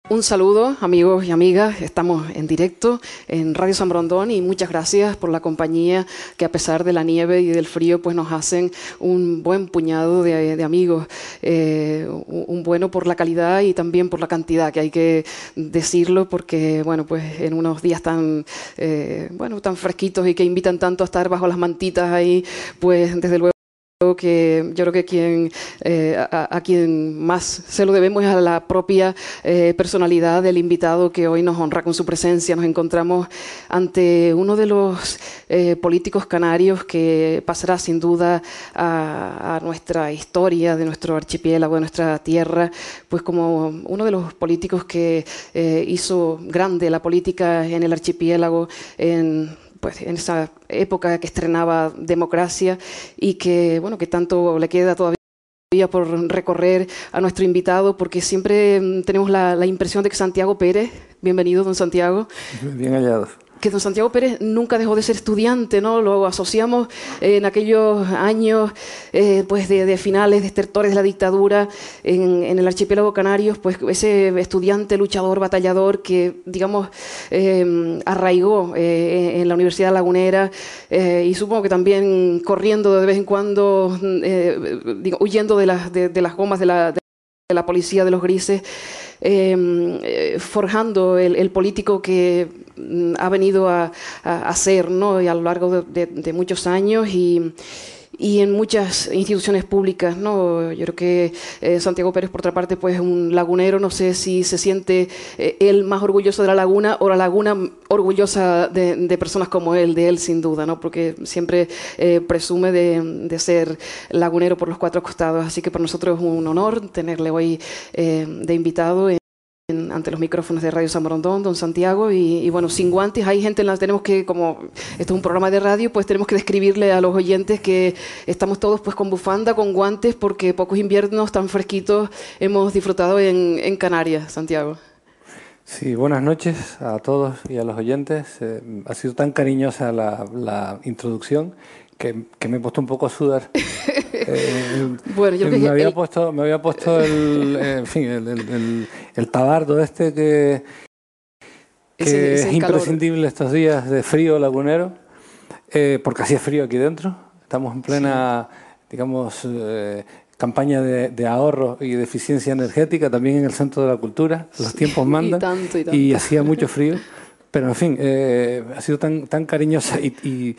Un saludo, amigos y amigas. Estamos en directo en Radio San Borondón y muchas gracias por la compañía que, a pesar de la nieve y del frío, pues nos hacen un buen puñado de amigos. Un bueno por la calidad y también por la cantidad, que hay que decirlo, porque bueno, pues en unos días tan tan fresquitos y que invitan tanto a estar bajo las mantitas ahí, pues desde luego que yo creo que a quien más se lo debemos es a la propia personalidad del invitado que hoy nos honra con su presencia. Nos encontramos ante uno de los políticos canarios que pasará sin duda a nuestra historia, de nuestro archipiélago, de nuestra tierra, pues como uno de los políticos que hizo grande la política en el archipiélago en esa época que estrenaba Democracia y que tanto le queda todavía por recorrer a nuestro invitado, porque siempre tenemos la impresión de que Santiago Pérez, bienvenido, don Santiago. Bien hallado. Que don Santiago Pérez nunca dejó de ser estudiante, ¿no? Lo asociamos en aquellos años de finales, destertores de la dictadura en el archipiélago canario, pues ese estudiante, luchador, batallador que, digamos, arraigó en la Universidad Lagunera y supongo que también corriendo de vez en cuando, huyendo de las gomas de la policía de los grises, forjando el político que ha venido a ser, ¿no? Y a lo largo de muchos años y en muchas instituciones públicas, ¿no? Yo creo que Santiago Pérez, por otra parte, pues es un lagunero. No sé si se siente él más orgulloso de la laguna o la laguna orgullosa de personas como él, de él sin duda, ¿no? Porque siempre presume de ser lagunero por los cuatro costados. Así que para nosotros es un honor tenerle hoy de invitado ante los micrófonos de Radio San Borondón, don Santiago, y bueno, sin guantes. Hay gente tenemos que, como esto es un programa de radio, pues tenemos que describirle a los oyentes que estamos todos pues con bufanda, con guantes, porque pocos inviernos tan fresquitos hemos disfrutado en Canarias, Santiago. Sí, buenas noches a todos y a los oyentes. Ha sido tan cariñosa la introducción que me he puesto un poco a sudar. Bueno, yo me había puesto el tabardo que es imprescindible estos días de frío lagunero, porque hacía frío aquí dentro. Estamos en plena, digamos, campaña de ahorro y de eficiencia energética, también en el Centro de la Cultura. Los tiempos mandan y hacía mucho frío. Pero, en fin, ha sido tan cariñosa y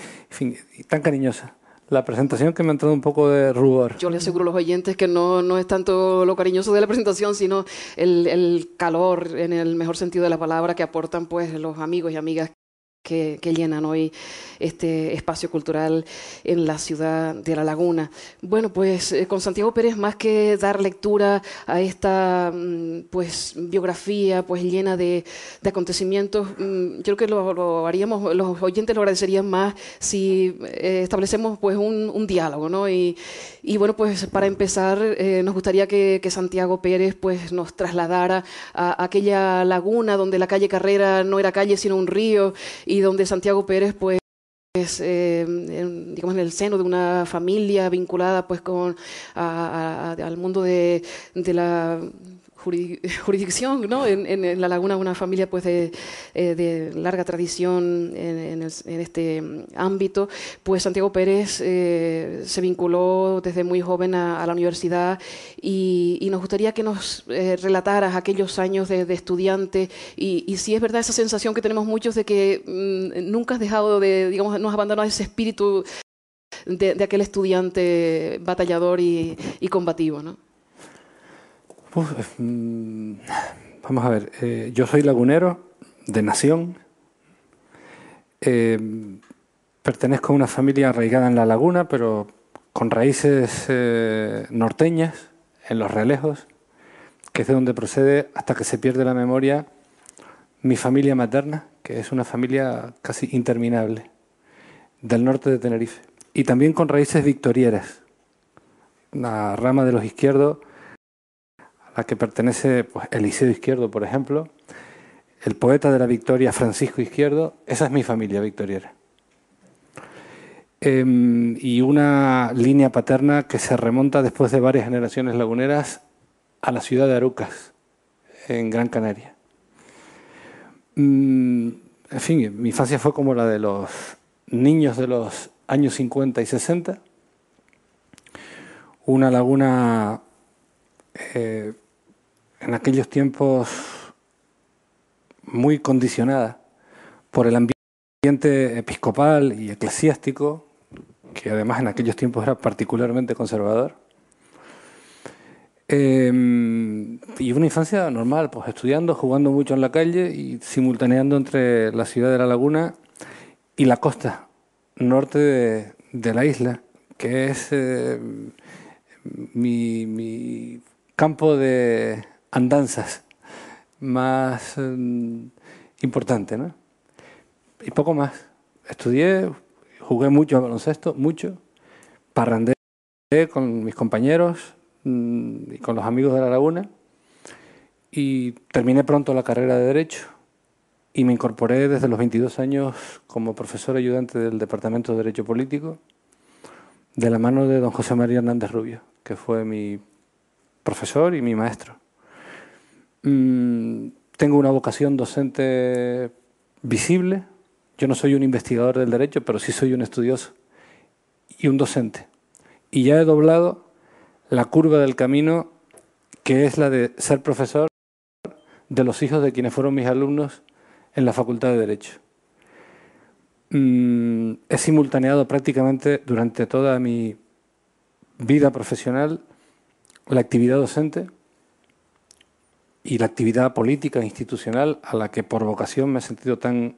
tan cariñosa la presentación que me ha entrado un poco de rubor. Yo le aseguro a los oyentes que no es tanto lo cariñoso de la presentación, sino el calor, en el mejor sentido de la palabra, que aportan pues los amigos y amigas que llenan hoy este espacio cultural en la ciudad de La Laguna. Bueno, pues con Santiago Pérez, más que dar lectura a esta biografía pues llena de acontecimientos, yo creo que lo haríamos, los oyentes lo agradecerían más si establecemos pues un diálogo, ¿no? Y bueno, pues para empezar nos gustaría que Santiago Pérez pues nos trasladara a aquella laguna donde la calle Carrera no era calle sino un río, y donde Santiago Pérez pues digamos en el seno de una familia vinculada pues al mundo de la jurisdicción, ¿no? En La Laguna, una familia pues de larga tradición en este ámbito. Pues Santiago Pérez se vinculó desde muy joven a la universidad y nos gustaría que nos relataras aquellos años de estudiante y si es verdad esa sensación que tenemos muchos de que nunca has dejado digamos, no has abandonado ese espíritu de aquel estudiante batallador y combativo, ¿no? Vamos a ver, yo soy lagunero de nación, pertenezco a una familia arraigada en La Laguna, pero con raíces norteñas, en Los Realejos, que es de donde procede, hasta que se pierde la memoria, mi familia materna, que es una familia casi interminable, del norte de Tenerife, y también con raíces victorieras, una rama de los Izquierdos, a la que pertenece pues, Eliseo Izquierdo, por ejemplo, el poeta de la Victoria, Francisco Izquierdo. Esa es mi familia victoriera. Y una línea paterna que se remonta después de varias generaciones laguneras a la ciudad de Arucas, en Gran Canaria. En fin, mi infancia fue como la de los niños de los años 50 y 60. Una laguna en aquellos tiempos muy condicionada por el ambiente episcopal y eclesiástico, que además en aquellos tiempos era particularmente conservador. Y una infancia normal, pues estudiando, jugando mucho en la calle y simultaneando entre la ciudad de La Laguna y la costa norte de la isla, que es mi campo de andanzas más importante, ¿no? Y poco más. Estudié, jugué mucho al baloncesto, mucho, parrandeé con mis compañeros y con los amigos de La Laguna, y terminé pronto la carrera de Derecho y me incorporé desde los 22 años como profesor ayudante del Departamento de Derecho Político de la mano de don José María Hernández Rubio, que fue mi profesor y mi maestro. Tengo una vocación docente visible. Yo no soy un investigador del derecho, pero sí soy un estudioso y un docente. Y ya he doblado la curva del camino, que es la de ser profesor de los hijos de quienes fueron mis alumnos en la Facultad de Derecho. He simultaneado prácticamente durante toda mi vida profesional la actividad docente y la actividad política e institucional a la que por vocación me he sentido tan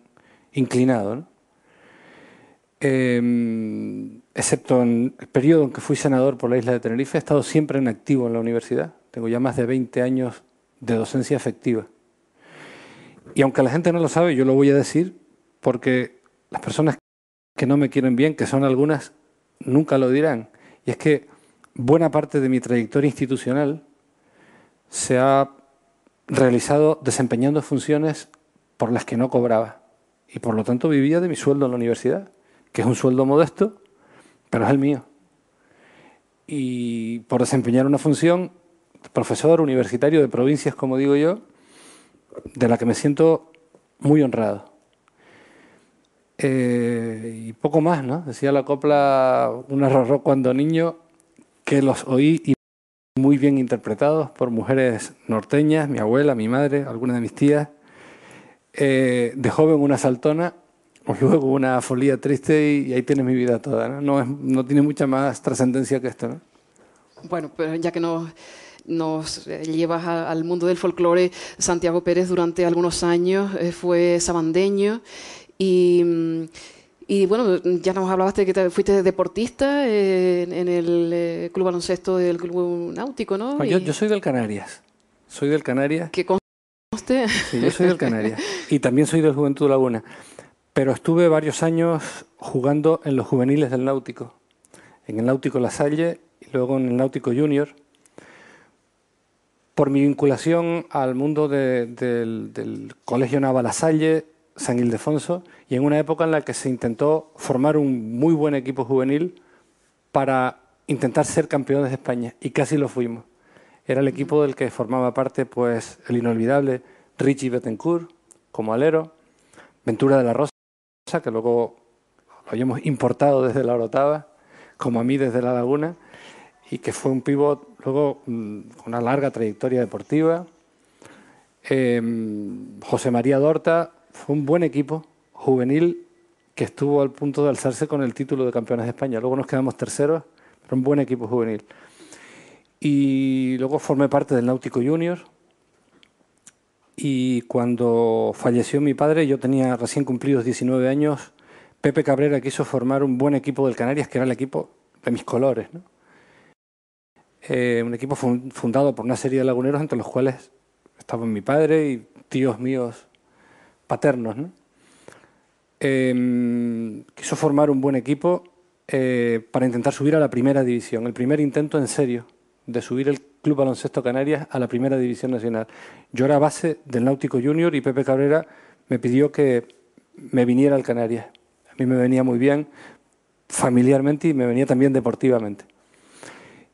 inclinado, ¿no? Excepto en el periodo en que fui senador por la isla de Tenerife, he estado siempre en activo en la universidad. Tengo ya más de 20 años de docencia efectiva. Y aunque la gente no lo sabe, yo lo voy a decir porque las personas que no me quieren bien, que son algunas, nunca lo dirán. Y es que buena parte de mi trayectoria institucional se ha realizado desempeñando funciones por las que no cobraba. Y por lo tanto vivía de mi sueldo en la universidad, que es un sueldo modesto, pero es el mío. Y por desempeñar una función, profesor universitario de provincias, como digo yo, de la que me siento muy honrado. Y poco más, ¿no? Decía la copla un arrorró cuando niño, que los oí y muy bien interpretados por mujeres norteñas, mi abuela, mi madre, algunas de mis tías. De joven una saltona, luego una folía triste y ahí tienes mi vida toda, ¿no? No tiene mucha más trascendencia que esto, ¿no? Bueno, pero ya que nos llevas al mundo del folclore, Santiago Pérez durante algunos años fue sabandeño y bueno, ya nos hablabas de que fuiste deportista en el Club Baloncesto del Club Náutico, ¿no? Yo soy del Canarias. Soy del Canarias. ¿Qué conste? Sí, yo soy del Canarias. Y también soy del Juventud Laguna. Pero estuve varios años jugando en los juveniles del Náutico. En el Náutico La Salle y luego en el Náutico Junior. Por mi vinculación al mundo del Colegio Naval La Salle, San Ildefonso, y en una época en la que se intentó formar un muy buen equipo juvenil para intentar ser campeones de España, y casi lo fuimos. Era el equipo del que formaba parte pues el inolvidable Richie Bettencourt como alero, Ventura de la Rosa, que luego lo habíamos importado desde la Orotava, como a mí desde La Laguna, y que fue un pívot luego con una larga trayectoria deportiva. José María Dorta. Fue un buen equipo juvenil que estuvo al punto de alzarse con el título de campeones de España. Luego nos quedamos terceros, pero un buen equipo juvenil. Y luego formé parte del Náutico Junior. Y cuando falleció mi padre, yo tenía recién cumplidos 19 años, Pepe Cabrera quiso formar un buen equipo del Canarias, que era el equipo de mis colores, ¿no? Un equipo fundado por una serie de laguneros, entre los cuales estaban mi padre y tíos míos paternos, ¿no? Quiso formar un buen equipo para intentar subir a la primera división. El primer intento en serio de subir el Club Baloncesto Canarias a la primera división nacional. Yo era base del Náutico Junior y Pepe Cabrera me pidió que me viniera al Canarias. A mí me venía muy bien familiarmente y me venía también deportivamente.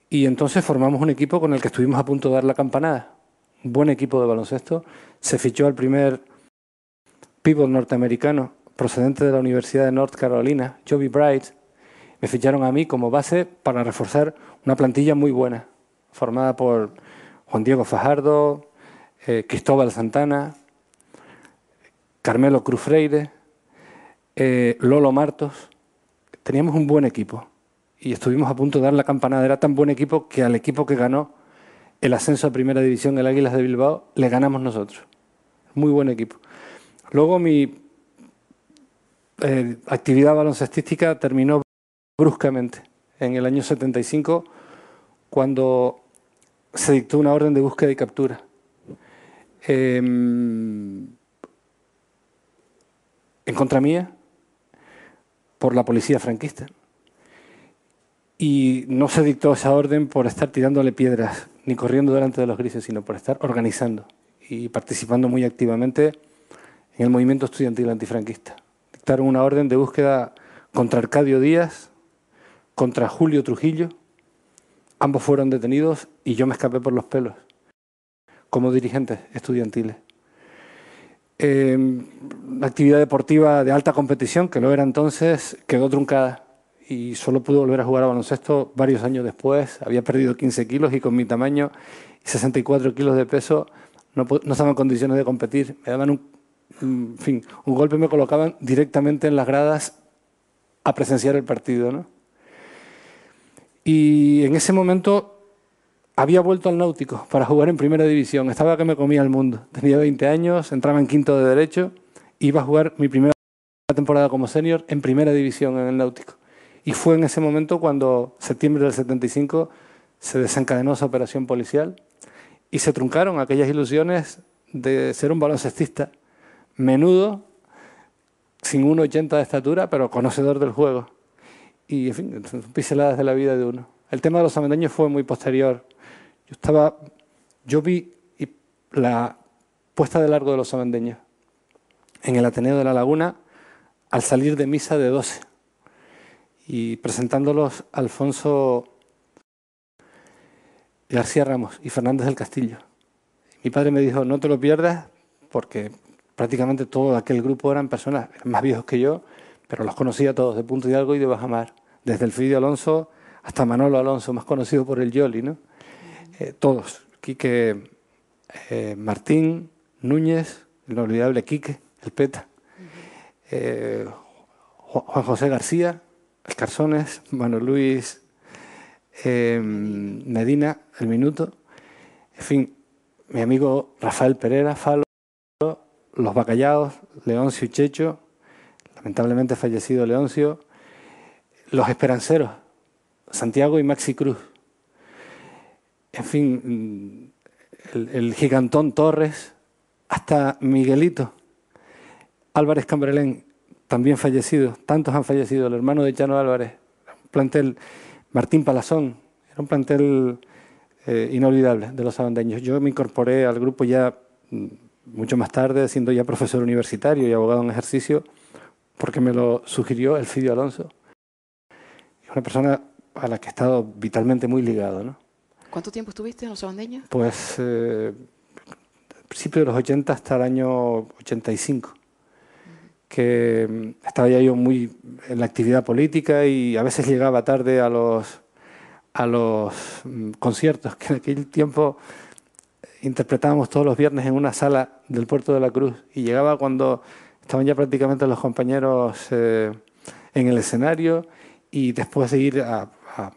Y entonces formamos un equipo con el que estuvimos a punto de dar la campanada. un buen equipo de baloncesto. Se fichó al primer pívot norteamericano procedente de la Universidad de North Carolina, Joby Bright. Me ficharon a mí como base para reforzar una plantilla muy buena, formada por Juan Diego Fajardo, Cristóbal Santana, Carmelo Cruz Freire, Lolo Martos. Teníamos un buen equipo y estuvimos a punto de dar la campanada. Era tan buen equipo que al equipo que ganó el ascenso a Primera División, el Águilas de Bilbao, le ganamos nosotros. Muy buen equipo. Luego mi actividad baloncestística terminó bruscamente en el año 75, cuando se dictó una orden de búsqueda y captura. En contra mía, por la policía franquista. Y no se dictó esa orden por estar tirándole piedras ni corriendo delante de los grises, sino por estar organizando y participando muy activamente en el movimiento estudiantil antifranquista. Dictaron una orden de búsqueda contra Arcadio Díaz, contra Julio Trujillo. Ambos fueron detenidos y yo me escapé por los pelos como dirigentes estudiantiles. La actividad deportiva de alta competición, que lo era entonces, quedó truncada y solo pude volver a jugar a baloncesto varios años después. Había perdido 15 kilos y con mi tamaño y 64 kilos de peso no estaba en condiciones de competir. Me daban un golpe y me colocaban directamente en las gradas a presenciar el partido, ¿no? Y en ese momento había vuelto al Náutico para jugar en Primera División. Estaba que me comía el mundo. Tenía 20 años, entraba en quinto de Derecho, iba a jugar mi primera temporada como senior en Primera División en el Náutico. Y fue en ese momento cuando, septiembre del 75, se desencadenó esa operación policial y se truncaron aquellas ilusiones de ser un baloncestista menudo, sin 1,80 de estatura, pero conocedor del juego. Y, en fin, pinceladas de la vida de uno. El tema de los sabandeños fue muy posterior. Yo vi la puesta de largo de los sabandeños en el Ateneo de La Laguna al salir de misa de 12 y presentándolos Alfonso García Ramos y Fernández del Castillo. Mi padre me dijo, no te lo pierdas, porque prácticamente todo aquel grupo eran personas más viejos que yo, pero los conocía todos, de Punto de Hidalgo y de Bajamar, desde Elfidio Alonso hasta Manolo Alonso, más conocido por el Yoli, ¿no? Todos, Quique Martín, Núñez, el inolvidable Quique, el Peta, Juan José García, el Carzones, Manuel Luis Medina, el Minuto, en fin, mi amigo Rafael Pereira, Falo, los Bacallaos, Leoncio y Checho, lamentablemente fallecido Leoncio, los Esperanceros, Santiago y Maxi Cruz. En fin, el gigantón Torres, hasta Miguelito, Álvarez Cambrelén, también fallecido, tantos han fallecido, el hermano de Chano Álvarez, un plantel, Martín Palazón, era un plantel inolvidable de los sabandeños. Yo me incorporé al grupo ya mucho más tarde, siendo ya profesor universitario y abogado en ejercicio, porque me lo sugirió Elfidio Alonso. Es una persona a la que he estado vitalmente muy ligado, ¿no? ¿Cuánto tiempo estuviste en los sabandeños? Pues al principio de los 80 hasta el año 85, que estaba ya yo muy en la actividad política y a veces llegaba tarde a los conciertos, que en aquel tiempo interpretábamos todos los viernes en una sala del Puerto de la Cruz, y llegaba cuando estaban ya prácticamente los compañeros en el escenario, y después de ir a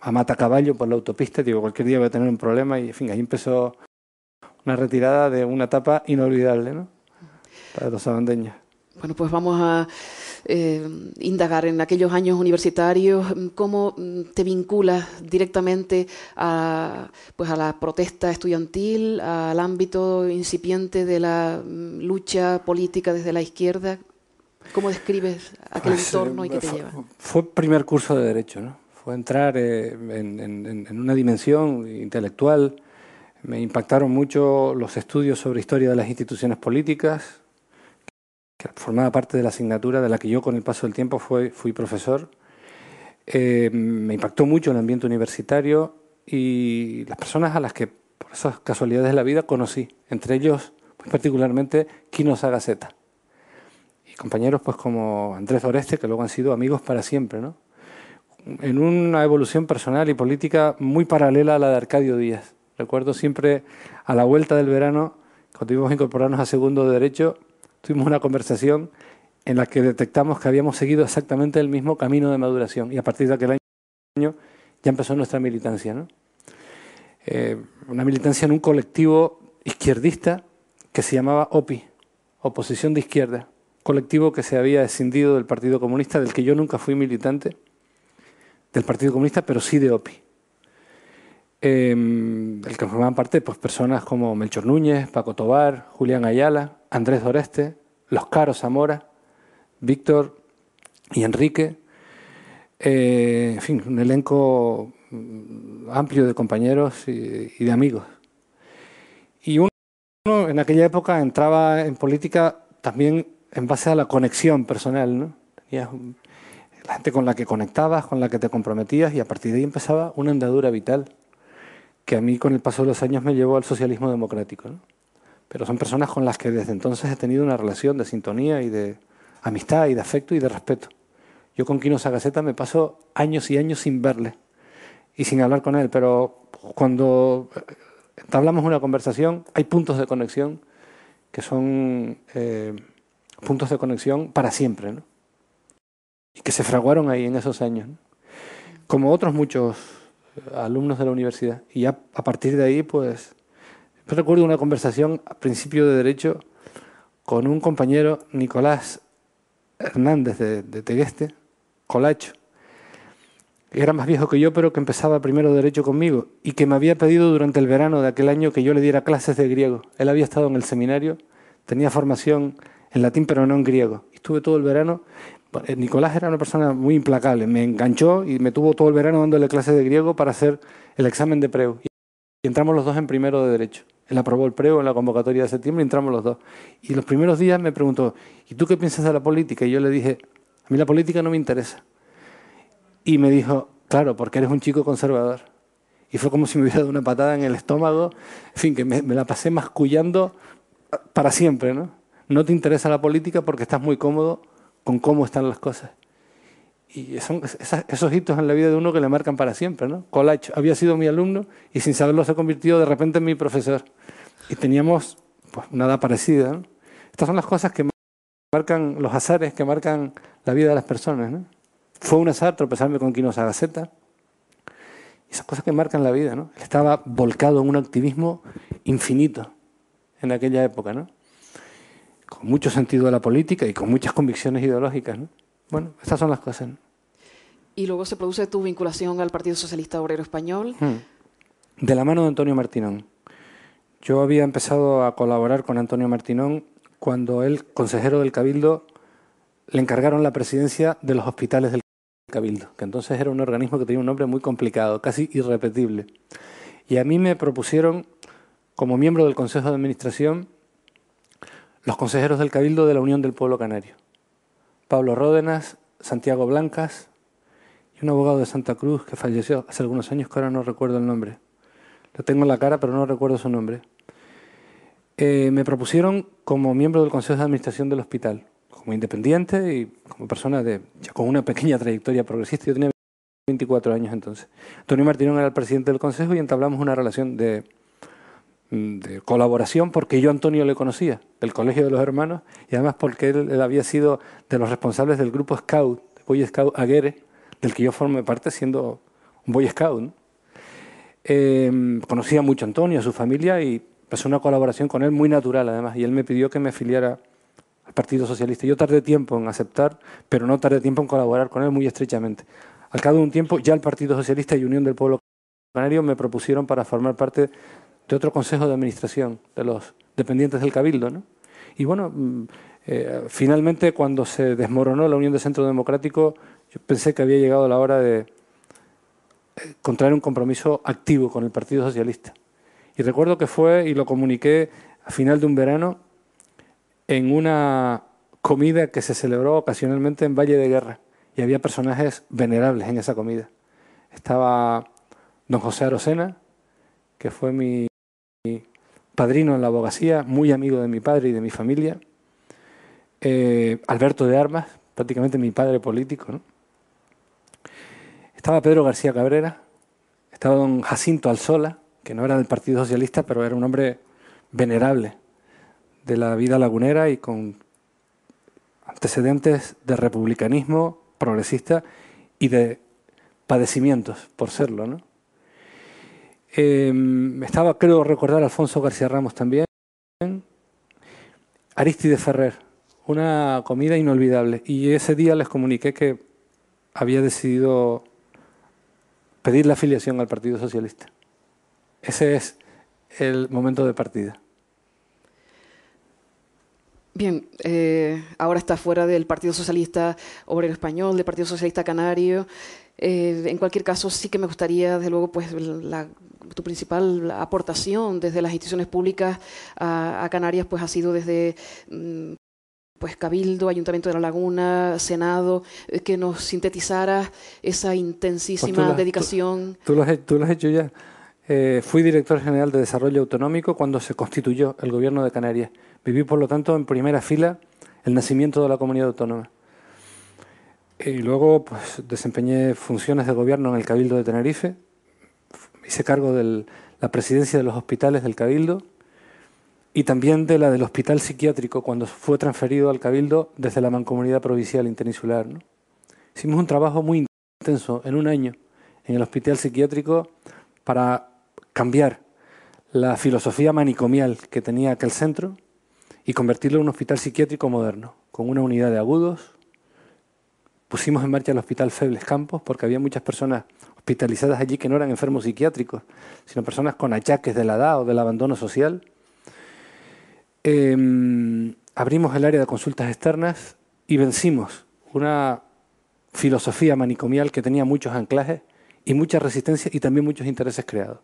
Matacaballo por la autopista, digo, cualquier día voy a tener un problema, y en fin, ahí empezó una retirada de una etapa inolvidable, ¿no?, para los sabandeños. Bueno, pues vamos a indagar en aquellos años universitarios, cómo te vinculas directamente a la protesta estudiantil, al ámbito incipiente de la lucha política desde la izquierda. ¿Cómo describes aquel entorno y qué te lleva? Fue primer curso de Derecho, ¿no? Fue entrar en una dimensión intelectual. Me impactaron mucho los estudios sobre historia de las instituciones políticas, que formaba parte de la asignatura de la que yo con el paso del tiempo fui profesor. Me impactó mucho el ambiente universitario y las personas a las que por esas casualidades de la vida, conocí. Entre ellos, pues, particularmente, Quino Sagaceta. Y compañeros pues como Andrés Oreste, que luego han sido amigos para siempre, ¿no? En una evolución personal y política muy paralela a la de Arcadio Díaz. Recuerdo siempre, a la vuelta del verano, cuando íbamos a incorporarnos a segundo de Derecho, tuvimos una conversación en la que detectamos que habíamos seguido exactamente el mismo camino de maduración. Y a partir de aquel año ya empezó nuestra militancia, ¿no? Una militancia en un colectivo izquierdista que se llamaba OPI, Oposición de Izquierda, colectivo que se había escindido del Partido Comunista, del que yo nunca fui militante, del Partido Comunista, pero sí de OPI. El que formaban parte pues, personas como Melchor Núñez, Paco Tobar, Julián Ayala, Andrés Oreste, Los Caros Zamora, Víctor y Enrique. En fin, un elenco amplio de compañeros y de amigos. Y uno en aquella época entraba en política también en base a la conexión personal, ¿no? Tenías la gente con la que conectabas, con la que te comprometías, y a partir de ahí empezaba una andadura vital que a mí con el paso de los años me llevó al socialismo democrático, ¿no? Pero son personas con las que desde entonces he tenido una relación de sintonía y de amistad y de afecto y de respeto. Yo con Quino Sagaceta me paso años y años sin verle y sin hablar con él, pero cuando entablamos una conversación hay puntos de conexión que son puntos de conexión para siempre, ¿no? Y que se fraguaron ahí en esos años, ¿no? Como otros muchos alumnos de la universidad. Y ya a partir de ahí, pues, yo recuerdo una conversación a principio de Derecho con un compañero, Nicolás Hernández de Tegueste, Colacho, que era más viejo que yo, pero que empezaba primero Derecho conmigo y que me había pedido durante el verano de aquel año que yo le diera clases de griego. Él había estado en el seminario, tenía formación en latín, pero no en griego. Y estuve todo el verano. Nicolás era una persona muy implacable, me enganchó y me tuvo todo el verano dándole clases de griego para hacer el examen de preu. Y entramos los dos en primero de Derecho. Él aprobó el preu en la convocatoria de septiembre y entramos los dos. Y los primeros días me preguntó, ¿y tú qué piensas de la política? Y yo le dije, a mí la política no me interesa. Y me dijo, claro, porque eres un chico conservador. Y fue como si me hubiera dado una patada en el estómago. En fin, que me la pasé mascullando para siempre, ¿no? No te interesa la política porque estás muy cómodo con cómo están las cosas. Y son esos hitos en la vida de uno que le marcan para siempre, ¿no? Colacho había sido mi alumno y sin saberlo se convirtió de repente en mi profesor. Y teníamos pues, una edad parecida, ¿no? Estas son las cosas que marcan, los azares que marcan la vida de las personas, ¿no? Fue un azar tropezarme con Quino Sagaceta. Esas cosas que marcan la vida, ¿no? Él estaba volcado en un activismo infinito en aquella época, ¿no? Con mucho sentido de la política y con muchas convicciones ideológicas, ¿no? Bueno, estas son las cosas, ¿no? Y luego se produce tu vinculación al Partido Socialista Obrero Español. De la mano de Antonio Martinón. Yo había empezado a colaborar con Antonio Martinón cuando él, consejero del Cabildo, le encargaron la presidencia de los hospitales del Cabildo, que entonces era un organismo que tenía un nombre muy complicado, casi irrepetible. Y a mí me propusieron, como miembro del Consejo de Administración, los consejeros del Cabildo de la Unión del Pueblo Canario. Pablo Ródenas, Santiago Blancas y un abogado de Santa Cruz que falleció hace algunos años, que ahora no recuerdo el nombre. Lo tengo en la cara, pero no recuerdo su nombre. Me propusieron como miembro del Consejo de Administración del hospital, como independiente y como persona ya con una pequeña trayectoria progresista. Yo tenía 24 años entonces. Antonio Martinón era el presidente del Consejo y entablamos una relación de colaboración porque yo a Antonio le conocía, del Colegio de los Hermanos, y además porque él había sido de los responsables del grupo Scout, Boy Scout Aguere, del que yo formé parte siendo un Boy Scout, ¿no? Conocía mucho a Antonio, a su familia, y empezó una colaboración con él muy natural además, y él me pidió que me afiliara al Partido Socialista. Yo tardé tiempo en aceptar, pero no tardé tiempo en colaborar con él muy estrechamente. Al cabo de un tiempo, ya el Partido Socialista y Unión del Pueblo Canario me propusieron para formar parte de otro consejo de administración, de los dependientes del Cabildo, ¿no? Y bueno, finalmente cuando se desmoronó la Unión de Centro Democrático, yo pensé que había llegado la hora de contraer un compromiso activo con el Partido Socialista. Y recuerdo que fue, y lo comuniqué a final de un verano, en una comida que se celebró ocasionalmente en Valle de Guerra. Y había personajes venerables en esa comida. Estaba don José Arocena, que fue mi padrino en la abogacía, muy amigo de mi padre y de mi familia. Alberto de Armas, prácticamente mi padre político, ¿no? Estaba Pedro García Cabrera, estaba don Jacinto Alsola, que no era del Partido Socialista, pero era un hombre venerable de la vida lagunera y con antecedentes de republicanismo progresista y de padecimientos por serlo, ¿no? Estaba, creo recordar, Alfonso García Ramos también. Arístide Ferrer, una comida inolvidable. Y ese día les comuniqué que había decidido pedir la afiliación al Partido Socialista. Ese es el momento de partida. Bien, ahora está fuera del Partido Socialista Obrero Español, del Partido Socialista Canario. En cualquier caso, sí que me gustaría, desde luego, pues tu principal aportación desde las instituciones públicas a Canarias pues ha sido desde pues Cabildo, Ayuntamiento de La Laguna, Senado, que nos sintetizara esa intensísima dedicación. Tú lo has hecho ya. Fui director general de Desarrollo Autonómico cuando se constituyó el Gobierno de Canarias. Viví, por lo tanto, en primera fila el nacimiento de la comunidad autónoma. Y luego pues, desempeñé funciones de gobierno en el Cabildo de Tenerife. Hice cargo de la presidencia de los hospitales del Cabildo y también de la del Hospital Psiquiátrico cuando fue transferido al Cabildo desde la Mancomunidad Provincial Interinsular, ¿no? Hicimos un trabajo muy intenso en un año en el Hospital Psiquiátrico para cambiar la filosofía manicomial que tenía aquel centro y convertirlo en un hospital psiquiátrico moderno, con una unidad de agudos. Pusimos en marcha el Hospital Febles Campos porque había muchas personas hospitalizadas allí que no eran enfermos psiquiátricos, sino personas con achaques de la edad o del abandono social. Abrimos el área de consultas externas y vencimos una filosofía manicomial que tenía muchos anclajes y mucha resistencia y también muchos intereses creados.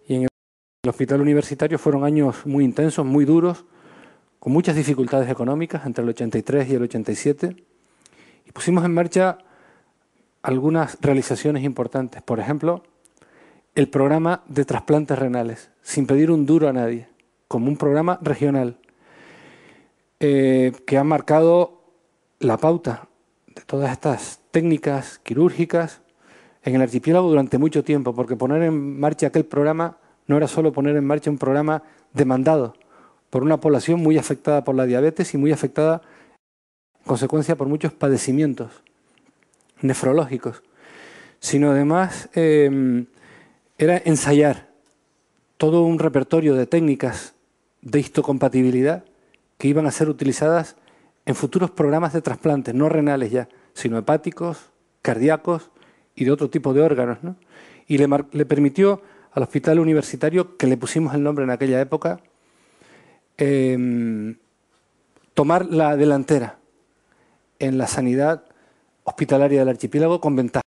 Y en el hospital universitario fueron años muy intensos, muy duros, con muchas dificultades económicas entre el 83 y el 87. Y pusimos en marcha algunas realizaciones importantes. Por ejemplo, el programa de trasplantes renales, sin pedir un duro a nadie, como un programa regional que ha marcado la pauta de todas estas técnicas quirúrgicas en el archipiélago durante mucho tiempo, porque poner en marcha aquel programa no era solo poner en marcha un programa demandado por una población muy afectada por la diabetes y muy afectada en consecuencia por muchos padecimientos nefrológicos, sino además era ensayar todo un repertorio de técnicas de histocompatibilidad que iban a ser utilizadas en futuros programas de trasplantes, no renales ya, sino hepáticos, cardíacos y de otro tipo de órganos, ¿no? Y le permitió al hospital universitario, que le pusimos el nombre en aquella época, tomar la delantera en la sanidad hospitalaria del archipiélago con ventaja,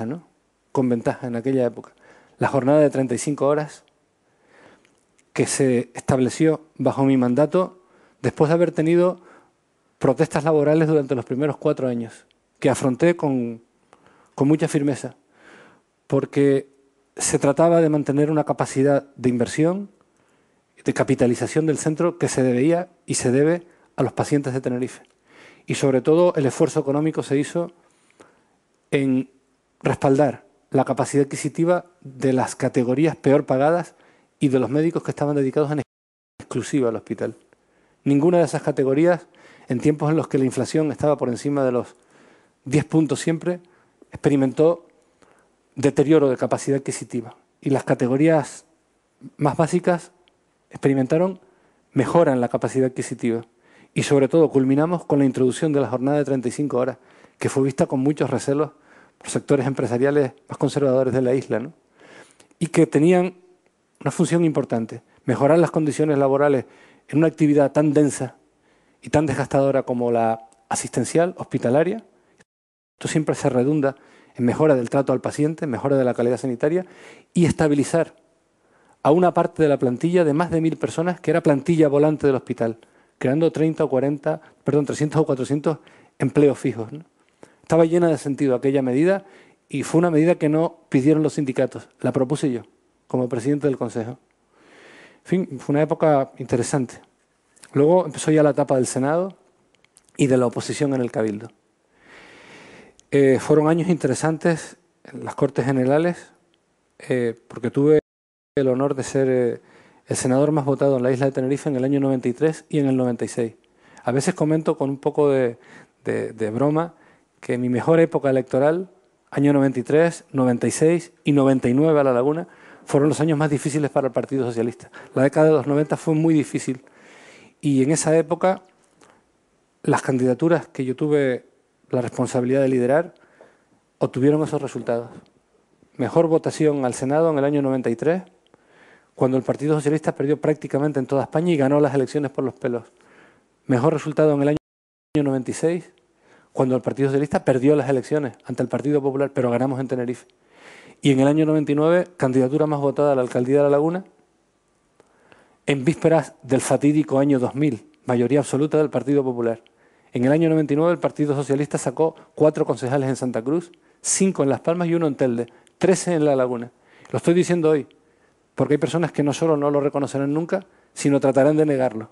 ¿no? Con ventaja en aquella época. La jornada de 35 horas que se estableció bajo mi mandato después de haber tenido protestas laborales durante los primeros 4 años, que afronté con mucha firmeza, porque se trataba de mantener una capacidad de inversión, de capitalización del centro que se debía y se debe a los pacientes de Tenerife. Y sobre todo el esfuerzo económico se hizo en respaldar la capacidad adquisitiva de las categorías peor pagadas y de los médicos que estaban dedicados en exclusiva al hospital. Ninguna de esas categorías, en tiempos en los que la inflación estaba por encima de los 10 puntos siempre, experimentó deterioro de capacidad adquisitiva. Y las categorías más básicas experimentaron mejora en la capacidad adquisitiva. Y sobre todo culminamos con la introducción de la jornada de 35 horas, que fue vista con muchos recelos por sectores empresariales más conservadores de la isla, ¿no? Y que tenían una función importante, mejorar las condiciones laborales en una actividad tan densa y tan desgastadora como la asistencial, hospitalaria. Esto siempre se redunda en mejora del trato al paciente, mejora de la calidad sanitaria y estabilizar a una parte de la plantilla de más de 1000 personas que era plantilla volante del hospital, creando 300 o 400 empleos fijos, ¿no? Estaba llena de sentido aquella medida y fue una medida que no pidieron los sindicatos, la propuse yo como presidente del Consejo. fin, fue una época interesante. Luego empezó ya la etapa del Senado y de la oposición en el Cabildo. Fueron años interesantes en las Cortes Generales, porque tuve el honor de ser el senador más votado en la isla de Tenerife en el año 93 y en el 96. A veces comento con un poco de broma que mi mejor época electoral, año 93, 96 y 99 a La Laguna, fueron los años más difíciles para el Partido Socialista. La década de los 90 fue muy difícil y en esa época las candidaturas que yo tuve la responsabilidad de liderar obtuvieron esos resultados. Mejor votación al Senado en el año 93, cuando el Partido Socialista perdió prácticamente en toda España y ganó las elecciones por los pelos. Mejor resultado en el año 96, cuando el Partido Socialista perdió las elecciones ante el Partido Popular, pero ganamos en Tenerife. Y en el año 99, candidatura más votada a la alcaldía de La Laguna, en vísperas del fatídico año 2000, mayoría absoluta del Partido Popular. En el año 99 el Partido Socialista sacó 4 concejales en Santa Cruz, 5 en Las Palmas y 1 en Telde, 13 en La Laguna. Lo estoy diciendo hoy, porque hay personas que no solo no lo reconocerán nunca, sino tratarán de negarlo.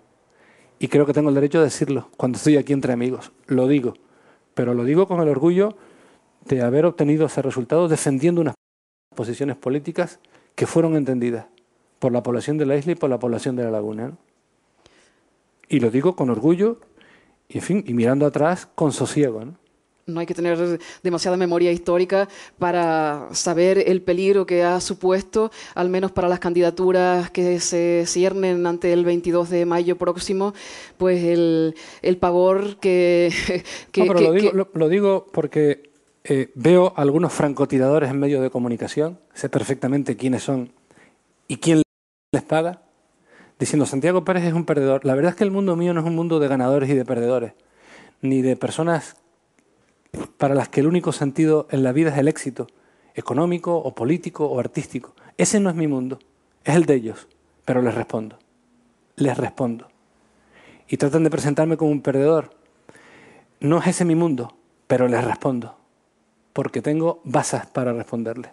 Y creo que tengo el derecho de decirlo cuando estoy aquí entre amigos. Lo digo, pero lo digo con el orgullo de haber obtenido ese resultado defendiendo unas posiciones políticas que fueron entendidas por la población de la isla y por la población de La Laguna, ¿no? Y lo digo con orgullo y, en fin, y mirando atrás con sosiego, ¿no? No hay que tener demasiada memoria histórica para saber el peligro que ha supuesto, al menos para las candidaturas que se ciernen ante el 22 de mayo próximo, pues el pavor que... No, pero lo digo porque veo algunos francotiradores en medios de comunicación, sé perfectamente quiénes son y quién les paga, diciendo Santiago Pérez es un perdedor. La verdad es que el mundo mío no es un mundo de ganadores y de perdedores, ni de personas para las que el único sentido en la vida es el éxito económico o político o artístico. Ese no es mi mundo, es el de ellos, pero les respondo. Les respondo. Y tratan de presentarme como un perdedor. No es ese mi mundo, pero les respondo, porque tengo bases para responderles.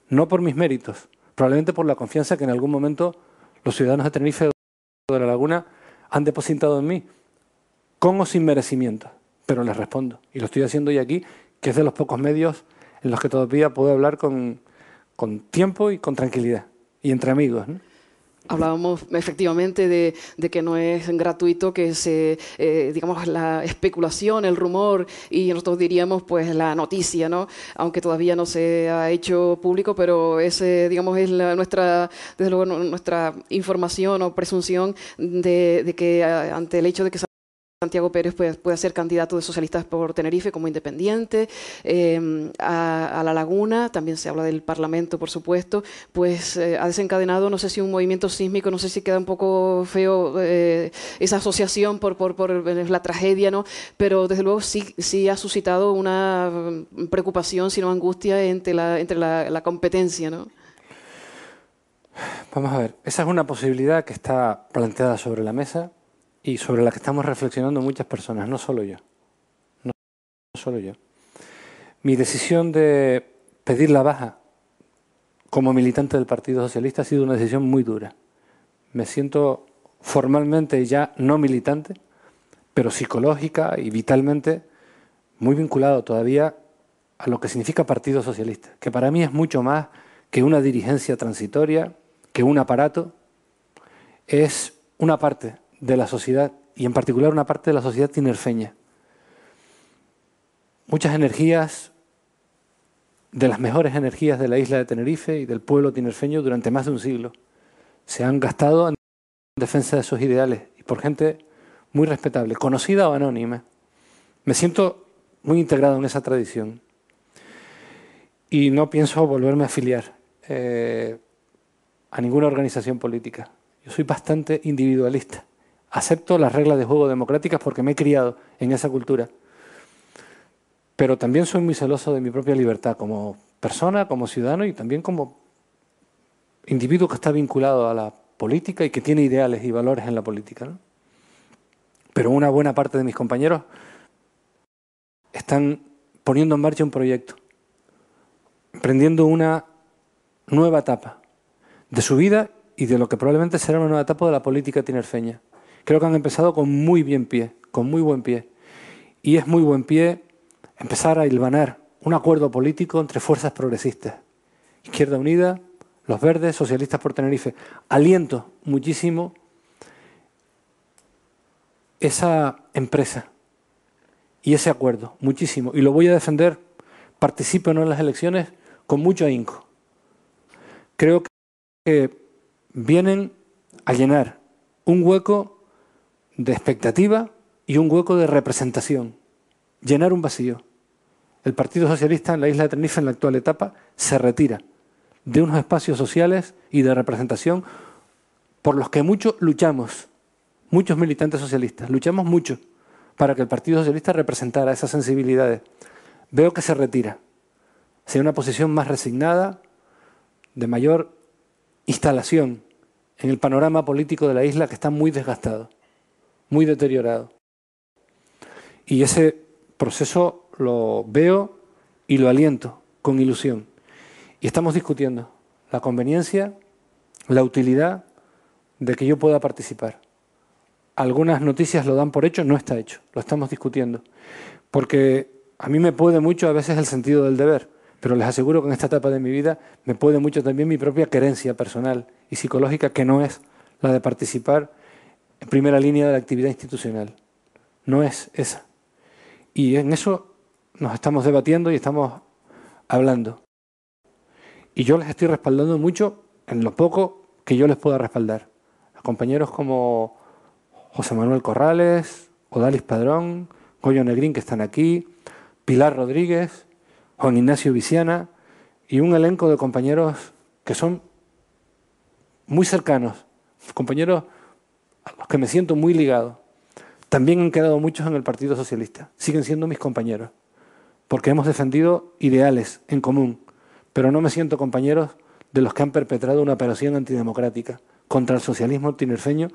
No por mis méritos, probablemente por la confianza que en algún momento los ciudadanos de Tenerife o de La Laguna han depositado en mí, con o sin merecimiento. Pero les respondo. Y lo estoy haciendo hoy aquí, que es de los pocos medios en los que todavía puedo hablar con tiempo y con tranquilidad. Y entre amigos, ¿no? Hablábamos efectivamente de que no es gratuito que digamos, la especulación, el rumor, y nosotros diríamos, pues, la noticia, ¿no? Aunque todavía no se ha hecho público, pero digamos, es desde luego, nuestra información o presunción de que ante el hecho de que Santiago Pérez puede ser candidato de socialistas por Tenerife como independiente, a La Laguna, también se habla del Parlamento, por supuesto, pues ha desencadenado, no sé si un movimiento sísmico, no sé si queda un poco feo esa asociación por la tragedia, ¿no? Pero desde luego sí ha suscitado una preocupación, sino angustia entre la competencia, ¿no? Vamos a ver, esa es una posibilidad que está planteada sobre la mesa y sobre la que estamos reflexionando muchas personas, no solo yo. No solo yo. Mi decisión de pedir la baja como militante del Partido Socialista ha sido una decisión muy dura. Me siento formalmente ya no militante, pero psicológica y vitalmente muy vinculado todavía a lo que significa Partido Socialista, que para mí es mucho más que una dirigencia transitoria, que un aparato, es una parte de la sociedad, y en particular una parte de la sociedad tinerfeña. Muchas energías, de las mejores energías de la isla de Tenerife y del pueblo tinerfeño durante más de un siglo, se han gastado en defensa de esos ideales y por gente muy respetable, conocida o anónima. Me siento muy integrado en esa tradición y no pienso volverme a afiliar a ninguna organización política. Yo soy bastante individualista. Acepto las reglas de juego democráticas porque me he criado en esa cultura. Pero también soy muy celoso de mi propia libertad como persona, como ciudadano y también como individuo que está vinculado a la política y que tiene ideales y valores en la política, ¿no? Pero una buena parte de mis compañeros están poniendo en marcha un proyecto, emprendiendo una nueva etapa de su vida y de lo que probablemente será una nueva etapa de la política tinerfeña. Creo que han empezado con muy buen pie. Y es muy buen pie empezar a hilvanar un acuerdo político entre fuerzas progresistas. Izquierda Unida, los Verdes, Socialistas por Tenerife. Aliento muchísimo esa empresa y ese acuerdo, muchísimo. Y lo voy a defender, participe o no en las elecciones, con mucho ahínco. Creo que vienen a llenar un hueco de expectativa y un hueco de representación. Llenar un vacío. El Partido Socialista en la isla de Tenerife, en la actual etapa, se retira de unos espacios sociales y de representación por los que muchos luchamos, muchos militantes socialistas, luchamos mucho para que el Partido Socialista representara esas sensibilidades. Veo que se retira hacia una posición más resignada, de mayor instalación en el panorama político de la isla, que está muy desgastado, muy deteriorado. Y ese proceso lo veo y lo aliento con ilusión. Y estamos discutiendo la conveniencia, la utilidad de que yo pueda participar. Algunas noticias lo dan por hecho, no está hecho, lo estamos discutiendo. Porque a mí me puede mucho a veces el sentido del deber, pero les aseguro que en esta etapa de mi vida me puede mucho también mi propia querencia personal y psicológica, que no es la de participar en primera línea de la actividad institucional. No es esa. Y en eso nos estamos debatiendo y estamos hablando. Y yo les estoy respaldando mucho en lo poco que yo les pueda respaldar. A compañeros como José Manuel Corrales, Odalis Padrón, Goyo Negrín, que están aquí, Pilar Rodríguez, Juan Ignacio Viciana y un elenco de compañeros que son muy cercanos, compañeros a los que me siento muy ligado. También han quedado muchos en el Partido Socialista, siguen siendo mis compañeros, porque hemos defendido ideales en común, pero no me siento compañeros de los que han perpetrado una operación antidemocrática contra el socialismo tinerfeño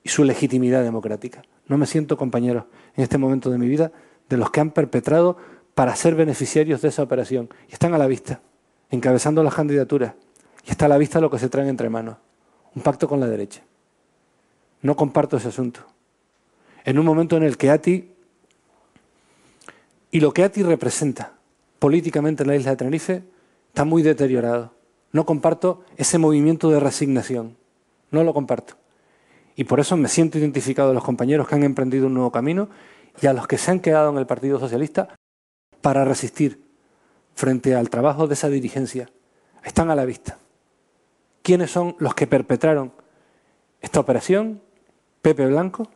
y su legitimidad democrática. No me siento compañeros en este momento de mi vida de los que han perpetrado para ser beneficiarios de esa operación. Y están a la vista, encabezando las candidaturas. Y está a la vista lo que se traen entre manos. Un pacto con la derecha. No comparto ese asunto. En un momento en el que ATI y lo que ATI representa políticamente en la isla de Tenerife está muy deteriorado. No comparto ese movimiento de resignación. No lo comparto. Y por eso me siento identificado a los compañeros que han emprendido un nuevo camino y a los que se han quedado en el Partido Socialista para resistir frente al trabajo de esa dirigencia. Están a la vista. ¿Quiénes son los que perpetraron esta operación? Pepe Blanco,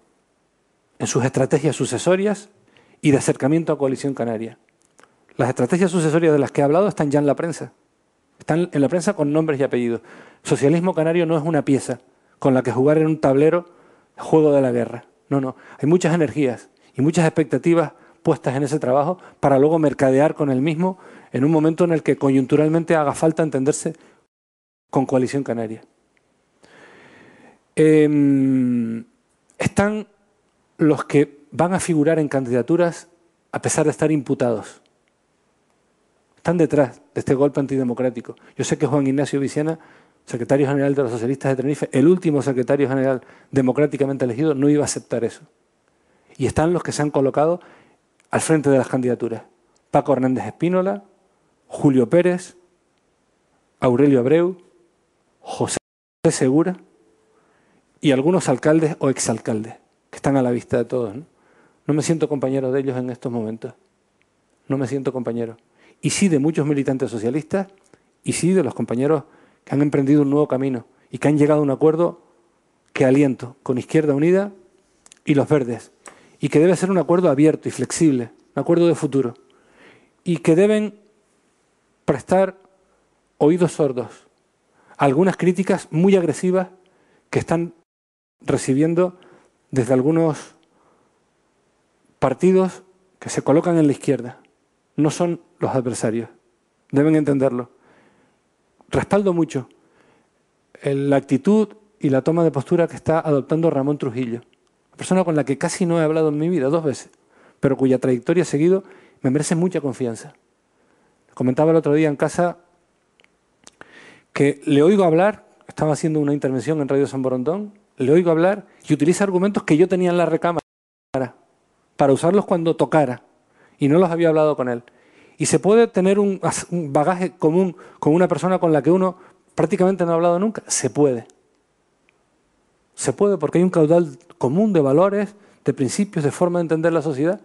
en sus estrategias sucesorias y de acercamiento a Coalición Canaria. Las estrategias sucesorias de las que he hablado están ya en la prensa. Están en la prensa con nombres y apellidos. Socialismo canario no es una pieza con la que jugar en un tablero juego de la guerra. No, no. Hay muchas energías y muchas expectativas puestas en ese trabajo para luego mercadear con el mismo en un momento en el que coyunturalmente haga falta entenderse con Coalición Canaria. Están los que van a figurar en candidaturas a pesar de estar imputados. Están detrás de este golpe antidemocrático. Yo sé que Juan Ignacio Viciana, secretario general de los Socialistas de Tenerife, el último secretario general democráticamente elegido, no iba a aceptar eso. Y están los que se han colocado al frente de las candidaturas. Paco Hernández Espínola, Julio Pérez, Aurelio Abreu, José Segura y algunos alcaldes o exalcaldes que están a la vista de todos, ¿no? No me siento compañero de ellos en estos momentos. No me siento compañero. Y sí de muchos militantes socialistas y sí de los compañeros que han emprendido un nuevo camino y que han llegado a un acuerdo que aliento con Izquierda Unida y los Verdes, y que debe ser un acuerdo abierto y flexible, un acuerdo de futuro, y que deben prestar oídos sordos a algunas críticas muy agresivas que están recibiendo desde algunos partidos que se colocan en la izquierda. No son los adversarios, deben entenderlo. Respaldo mucho la actitud y la toma de postura que está adoptando Ramón Trujillo, una persona con la que casi no he hablado en mi vida, 2 veces, pero cuya trayectoria seguido me merece mucha confianza. Comentaba el otro día en casa que le oigo hablar estaba haciendo una intervención en Radio San Borondón, le oigo hablar y utiliza argumentos que yo tenía en la recámara para usarlos cuando tocara, y no los había hablado con él. Y se puede tener un bagaje común con una persona con la que uno prácticamente no ha hablado nunca. Se puede. Se puede porque hay un caudal común de valores, de principios, de forma de entender la sociedad.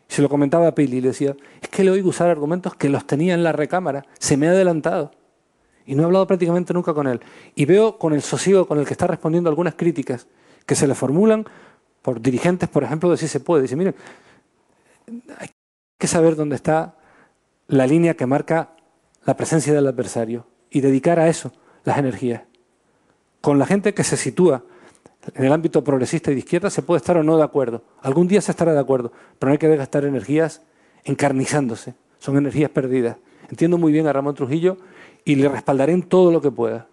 Se lo comentaba a Pili y le decía, es que le oigo usar argumentos que los tenía en la recámara, se me ha adelantado. Y no he hablado prácticamente nunca con él. Y veo con el sosiego con el que está respondiendo algunas críticas que se le formulan por dirigentes, por ejemplo, de Si se puede. Dice, miren, hay que saber dónde está la línea que marca la presencia del adversario y dedicar a eso las energías. Con la gente que se sitúa en el ámbito progresista y de izquierda se puede estar o no de acuerdo. Algún día se estará de acuerdo, pero no hay que gastar energías encarnizándose. Son energías perdidas. Entiendo muy bien a Ramón Trujillo y le respaldaré en todo lo que pueda.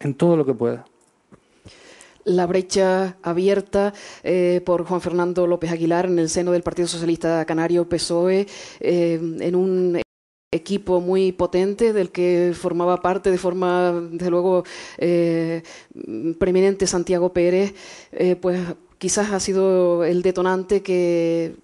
En todo lo que pueda. La brecha abierta por Juan Fernando López Aguilar en el seno del Partido Socialista Canario PSOE, en un equipo muy potente del que formaba parte de forma, desde luego, preeminente Santiago Pérez, pues quizás ha sido el detonante que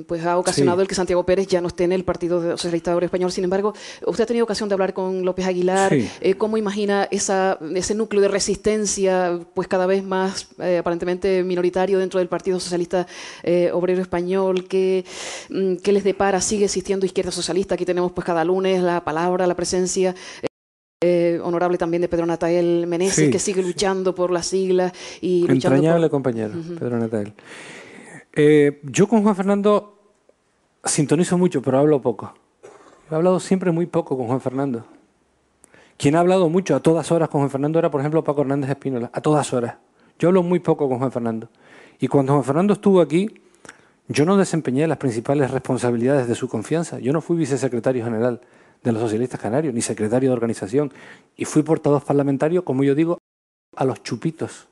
pues ha ocasionado el que Santiago Pérez ya no esté en el Partido Socialista Obrero Español. Sin embargo, usted ha tenido ocasión de hablar con López Aguilar. ¿Cómo imagina ese núcleo de resistencia, pues cada vez más aparentemente minoritario dentro del Partido Socialista Obrero Español? ¿Qué les depara? ¿Sigue existiendo izquierda socialista? Aquí tenemos pues cada lunes la palabra, la presencia honorable también de Pedro Natael Meneses, que sigue luchando por las siglas y luchando entrañable compañero, Pedro Natael. Yo con Juan Fernando sintonizo mucho, pero hablo poco. He hablado siempre muy poco con Juan Fernando. Quien ha hablado mucho a todas horas con Juan Fernando era, por ejemplo, Paco Hernández Espínola, a todas horas. Yo hablo muy poco con Juan Fernando. Y cuando Juan Fernando estuvo aquí, yo no desempeñé las principales responsabilidades de su confianza. Yo no fui vicesecretario general de los socialistas canarios, ni secretario de organización. Y fui portavoz parlamentario, como yo digo, a los chupitos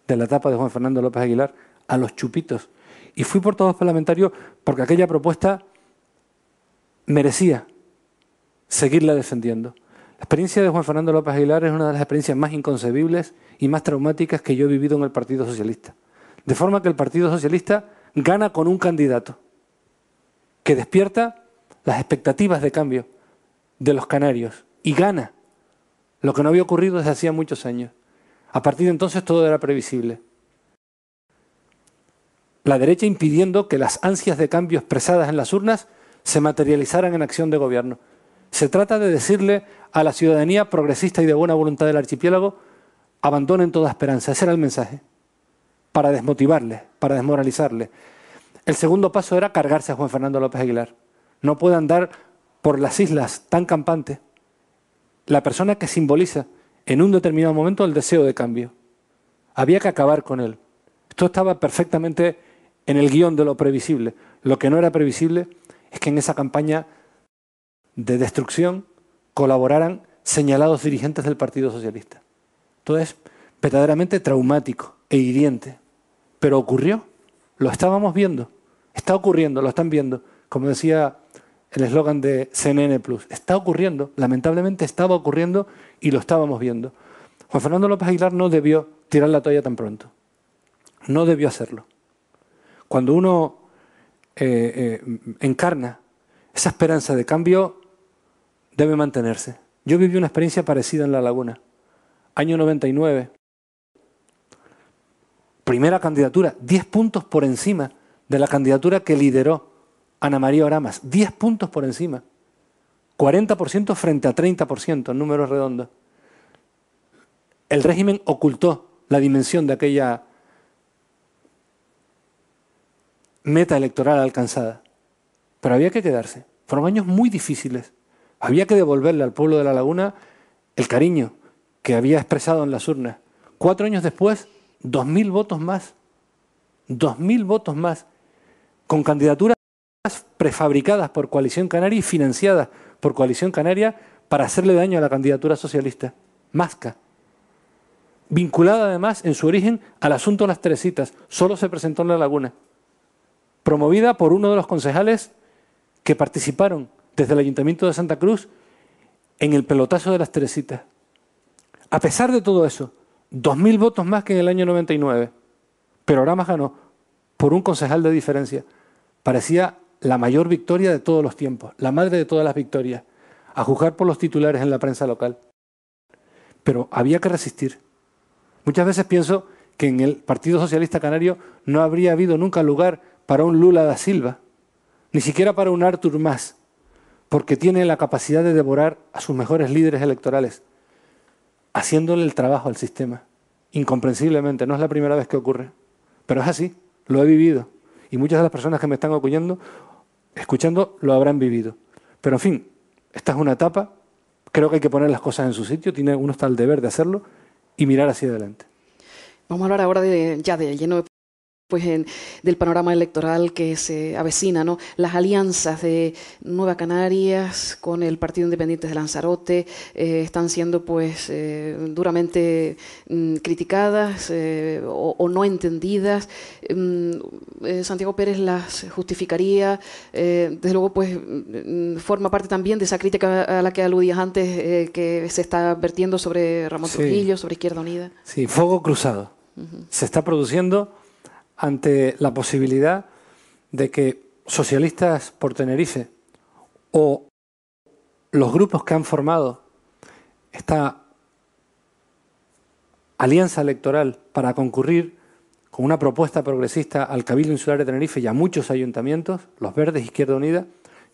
de la etapa de Juan Fernando López Aguilar, a los chupitos. Y fui portavoz parlamentario porque aquella propuesta merecía seguirla defendiendo. La experiencia de Juan Fernando López Aguilar es una de las experiencias más inconcebibles y más traumáticas que yo he vivido en el Partido Socialista. De forma que el Partido Socialista gana con un candidato que despierta las expectativas de cambio de los canarios y gana, lo que no había ocurrido desde hacía muchos años. A partir de entonces todo era previsible. La derecha impidiendo que las ansias de cambio expresadas en las urnas se materializaran en acción de gobierno. Se trata de decirle a la ciudadanía progresista y de buena voluntad del archipiélago, abandonen toda esperanza. Ese era el mensaje, para desmotivarle, para desmoralizarle. El segundo paso era cargarse a Juan Fernando López Aguilar. No puede andar por las islas tan campante la persona que simboliza en un determinado momento el deseo de cambio. Había que acabar con él. Esto estaba perfectamente en el guión de lo previsible. Lo que no era previsible es que en esa campaña de destrucción colaboraran señalados dirigentes del Partido Socialista. Todo es verdaderamente traumático e hiriente. Pero ocurrió, lo estábamos viendo, está ocurriendo, lo están viendo. Como decía el eslogan de CNN+, está ocurriendo, lamentablemente estaba ocurriendo y lo estábamos viendo. Juan Fernando López Aguilar no debió tirar la toalla tan pronto. No debió hacerlo. Cuando uno encarna esa esperanza de cambio, debe mantenerse. Yo viví una experiencia parecida en La Laguna. Año 99. Primera candidatura, 10 puntos por encima de la candidatura que lideró Ana María Oramas. 10 puntos por encima. 40% frente a 30% en números redondos. El régimen ocultó la dimensión de aquella meta electoral alcanzada. Pero había que quedarse. Fueron años muy difíciles. Había que devolverle al pueblo de La Laguna el cariño que había expresado en las urnas. 4 años después, 2.000 votos más. 2.000 votos más. Con candidaturas prefabricadas por Coalición Canaria y financiadas por Coalición Canaria para hacerle daño a la candidatura socialista. Masca. Vinculada además en su origen al asunto de las Teresitas. Solo se presentó en La Laguna. Promovida por uno de los concejales que participaron desde el Ayuntamiento de Santa Cruz en el pelotazo de las Teresitas. A pesar de todo eso, 2.000 votos más que en el año 99, pero Oramas ganó por un concejal de diferencia. Parecía la mayor victoria de todos los tiempos, la madre de todas las victorias, a juzgar por los titulares en la prensa local. Pero había que resistir. Muchas veces pienso que en el Partido Socialista Canario no habría habido nunca lugar para un Lula da Silva, ni siquiera para un Artur Mas, porque tiene la capacidad de devorar a sus mejores líderes electorales, haciéndole el trabajo al sistema. Incomprensiblemente, no es la primera vez que ocurre, pero es así, lo he vivido. Y muchas de las personas que me están escuchando lo habrán vivido. Pero en fin, esta es una etapa, creo que hay que poner las cosas en su sitio, uno está al deber de hacerlo y mirar hacia adelante. Vamos a hablar ahora ya de lleno del panorama electoral que se avecina, ¿no? Las alianzas de Nueva Canarias con el Partido Independiente de Lanzarote están siendo pues duramente criticadas o no entendidas. Santiago Pérez las justificaría, desde luego pues forma parte también de esa crítica a la que aludías antes, que se está vertiendo sobre Ramón Trujillo, sobre Izquierda Unida. Sí, fuego cruzado. Se está produciendo ante la posibilidad de que Socialistas por Tenerife o los grupos que han formado esta alianza electoral para concurrir con una propuesta progresista al Cabildo Insular de Tenerife y a muchos ayuntamientos, los Verdes, Izquierda Unida,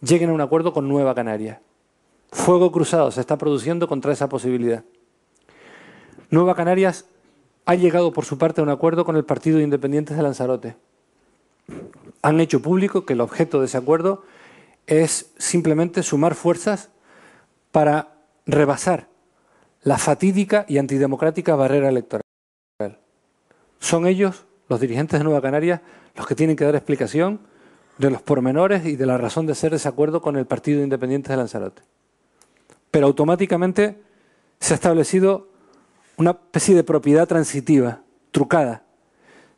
lleguen a un acuerdo con Nueva Canarias. Fuego cruzado se está produciendo contra esa posibilidad. Nueva Canarias ha llegado por su parte a un acuerdo con el Partido de Independientes de Lanzarote. Han hecho público que el objeto de ese acuerdo es simplemente sumar fuerzas para rebasar la fatídica y antidemocrática barrera electoral. Son ellos, los dirigentes de Nueva Canarias, los que tienen que dar explicación de los pormenores y de la razón de ser de ese acuerdo con el Partido de Independientes de Lanzarote. Pero automáticamente se ha establecido una especie de propiedad transitiva, trucada.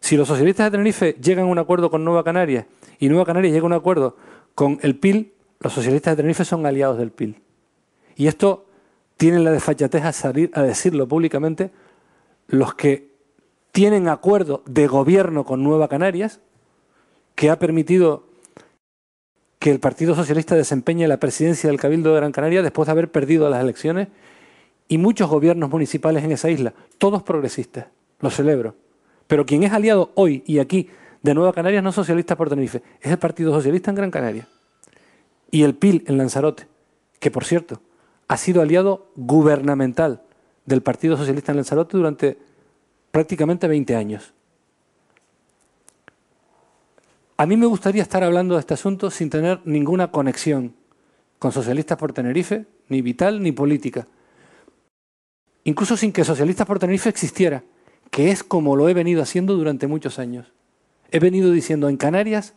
Si los socialistas de Tenerife llegan a un acuerdo con Nueva Canarias y Nueva Canarias llega a un acuerdo con el PIL, los socialistas de Tenerife son aliados del PIL. Y esto tienen la desfachatez a salir a decirlo públicamente los que tienen acuerdo de gobierno con Nueva Canarias, que ha permitido que el Partido Socialista desempeñe la presidencia del Cabildo de Gran Canaria después de haber perdido las elecciones, y muchos gobiernos municipales en esa isla, todos progresistas, lo celebro. Pero quien es aliado hoy y aquí de Nueva Canarias no es Socialistas por Tenerife, es el Partido Socialista en Gran Canaria. Y el PIL en Lanzarote, que por cierto ha sido aliado gubernamental del Partido Socialista en Lanzarote durante prácticamente 20 años. A mí me gustaría estar hablando de este asunto sin tener ninguna conexión con Socialistas por Tenerife, ni vital ni política. Incluso sin que Socialistas por Tenerife existiera, que es como lo he venido haciendo durante muchos años. He venido diciendo en Canarias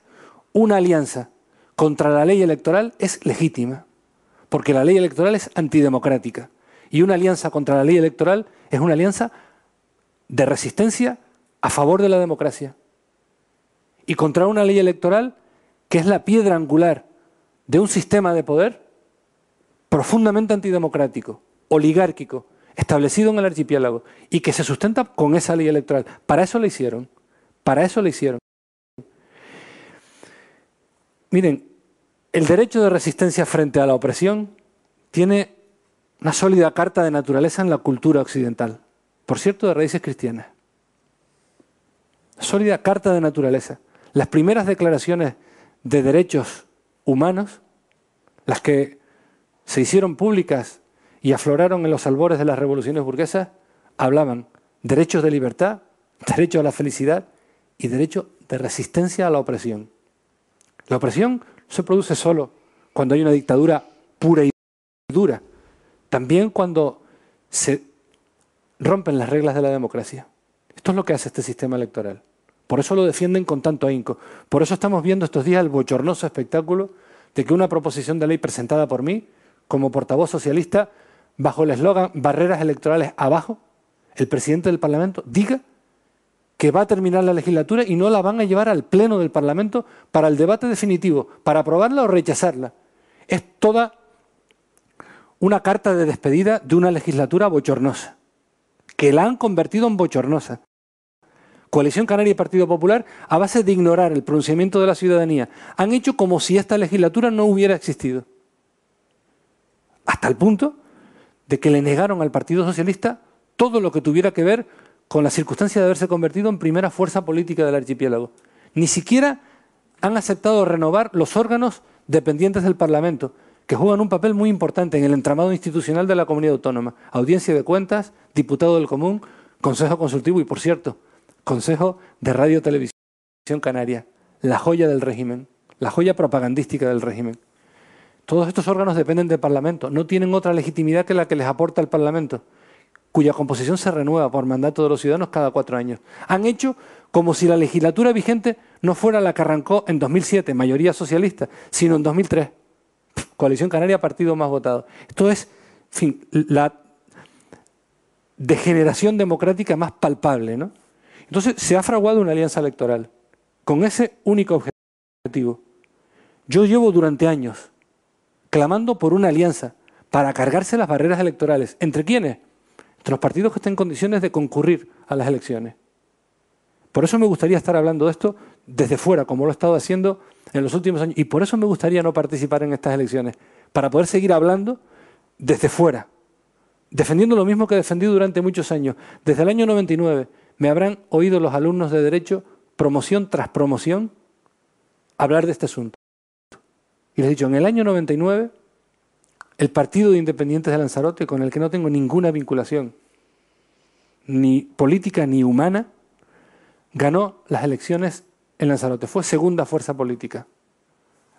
una alianza contra la ley electoral es legítima, porque la ley electoral es antidemocrática. Y una alianza contra la ley electoral es una alianza de resistencia a favor de la democracia. Y contra una ley electoral que es la piedra angular de un sistema de poder profundamente antidemocrático, oligárquico, establecido en el archipiélago y que se sustenta con esa ley electoral. Para eso la hicieron. Para eso la hicieron. Miren, el derecho de resistencia frente a la opresión tiene una sólida carta de naturaleza en la cultura occidental. Por cierto, de raíces cristianas. Sólida carta de naturaleza. Las primeras declaraciones de derechos humanos, las que se hicieron públicas y afloraron en los albores de las revoluciones burguesas, hablaban derechos de libertad, derecho a la felicidad y derecho de resistencia a la opresión. La opresión no se produce solo cuando hay una dictadura pura y dura, también cuando se rompen las reglas de la democracia. Esto es lo que hace este sistema electoral. Por eso lo defienden con tanto ahínco. Por eso estamos viendo estos días el bochornoso espectáculo de que una proposición de ley presentada por mí, como portavoz socialista, bajo el eslogan barreras electorales abajo, el presidente del Parlamento diga que va a terminar la legislatura y no la van a llevar al Pleno del Parlamento para el debate definitivo, para aprobarla o rechazarla. Es toda una carta de despedida de una legislatura bochornosa. que la han convertido en bochornosa. Coalición Canaria y Partido Popular, a base de ignorar el pronunciamiento de la ciudadanía, han hecho como si esta legislatura no hubiera existido. Hasta el punto de que le negaron al Partido Socialista todo lo que tuviera que ver con la circunstancia de haberse convertido en primera fuerza política del archipiélago. Ni siquiera han aceptado renovar los órganos dependientes del Parlamento, que juegan un papel muy importante en el entramado institucional de la comunidad autónoma. Audiencia de Cuentas, Diputado del Común, Consejo Consultivo y, por cierto, Consejo de Radio y Televisión Canaria, la joya del régimen, la joya propagandística del régimen. Todos estos órganos dependen del Parlamento, no tienen otra legitimidad que la que les aporta el Parlamento, cuya composición se renueva por mandato de los ciudadanos cada 4 años. Han hecho como si la legislatura vigente no fuera la que arrancó en 2007, mayoría socialista, sino en 2003. Coalición Canaria, partido más votado. Esto es, en fin, la degeneración democrática más palpable, ¿no? Entonces se ha fraguado una alianza electoral con ese único objetivo. Yo llevo durante años clamando por una alianza para cargarse las barreras electorales. ¿Entre quiénes? Entre los partidos que estén en condiciones de concurrir a las elecciones. Por eso me gustaría estar hablando de esto desde fuera, como lo he estado haciendo en los últimos años. Y por eso me gustaría no participar en estas elecciones, para poder seguir hablando desde fuera, defendiendo lo mismo que he defendido durante muchos años. Desde el año 99 me habrán oído los alumnos de Derecho, promoción tras promoción, hablar de este asunto. Y les he dicho, en el año 99, el Partido de Independientes de Lanzarote, con el que no tengo ninguna vinculación, ni política ni humana, ganó las elecciones en Lanzarote. Fue segunda fuerza política,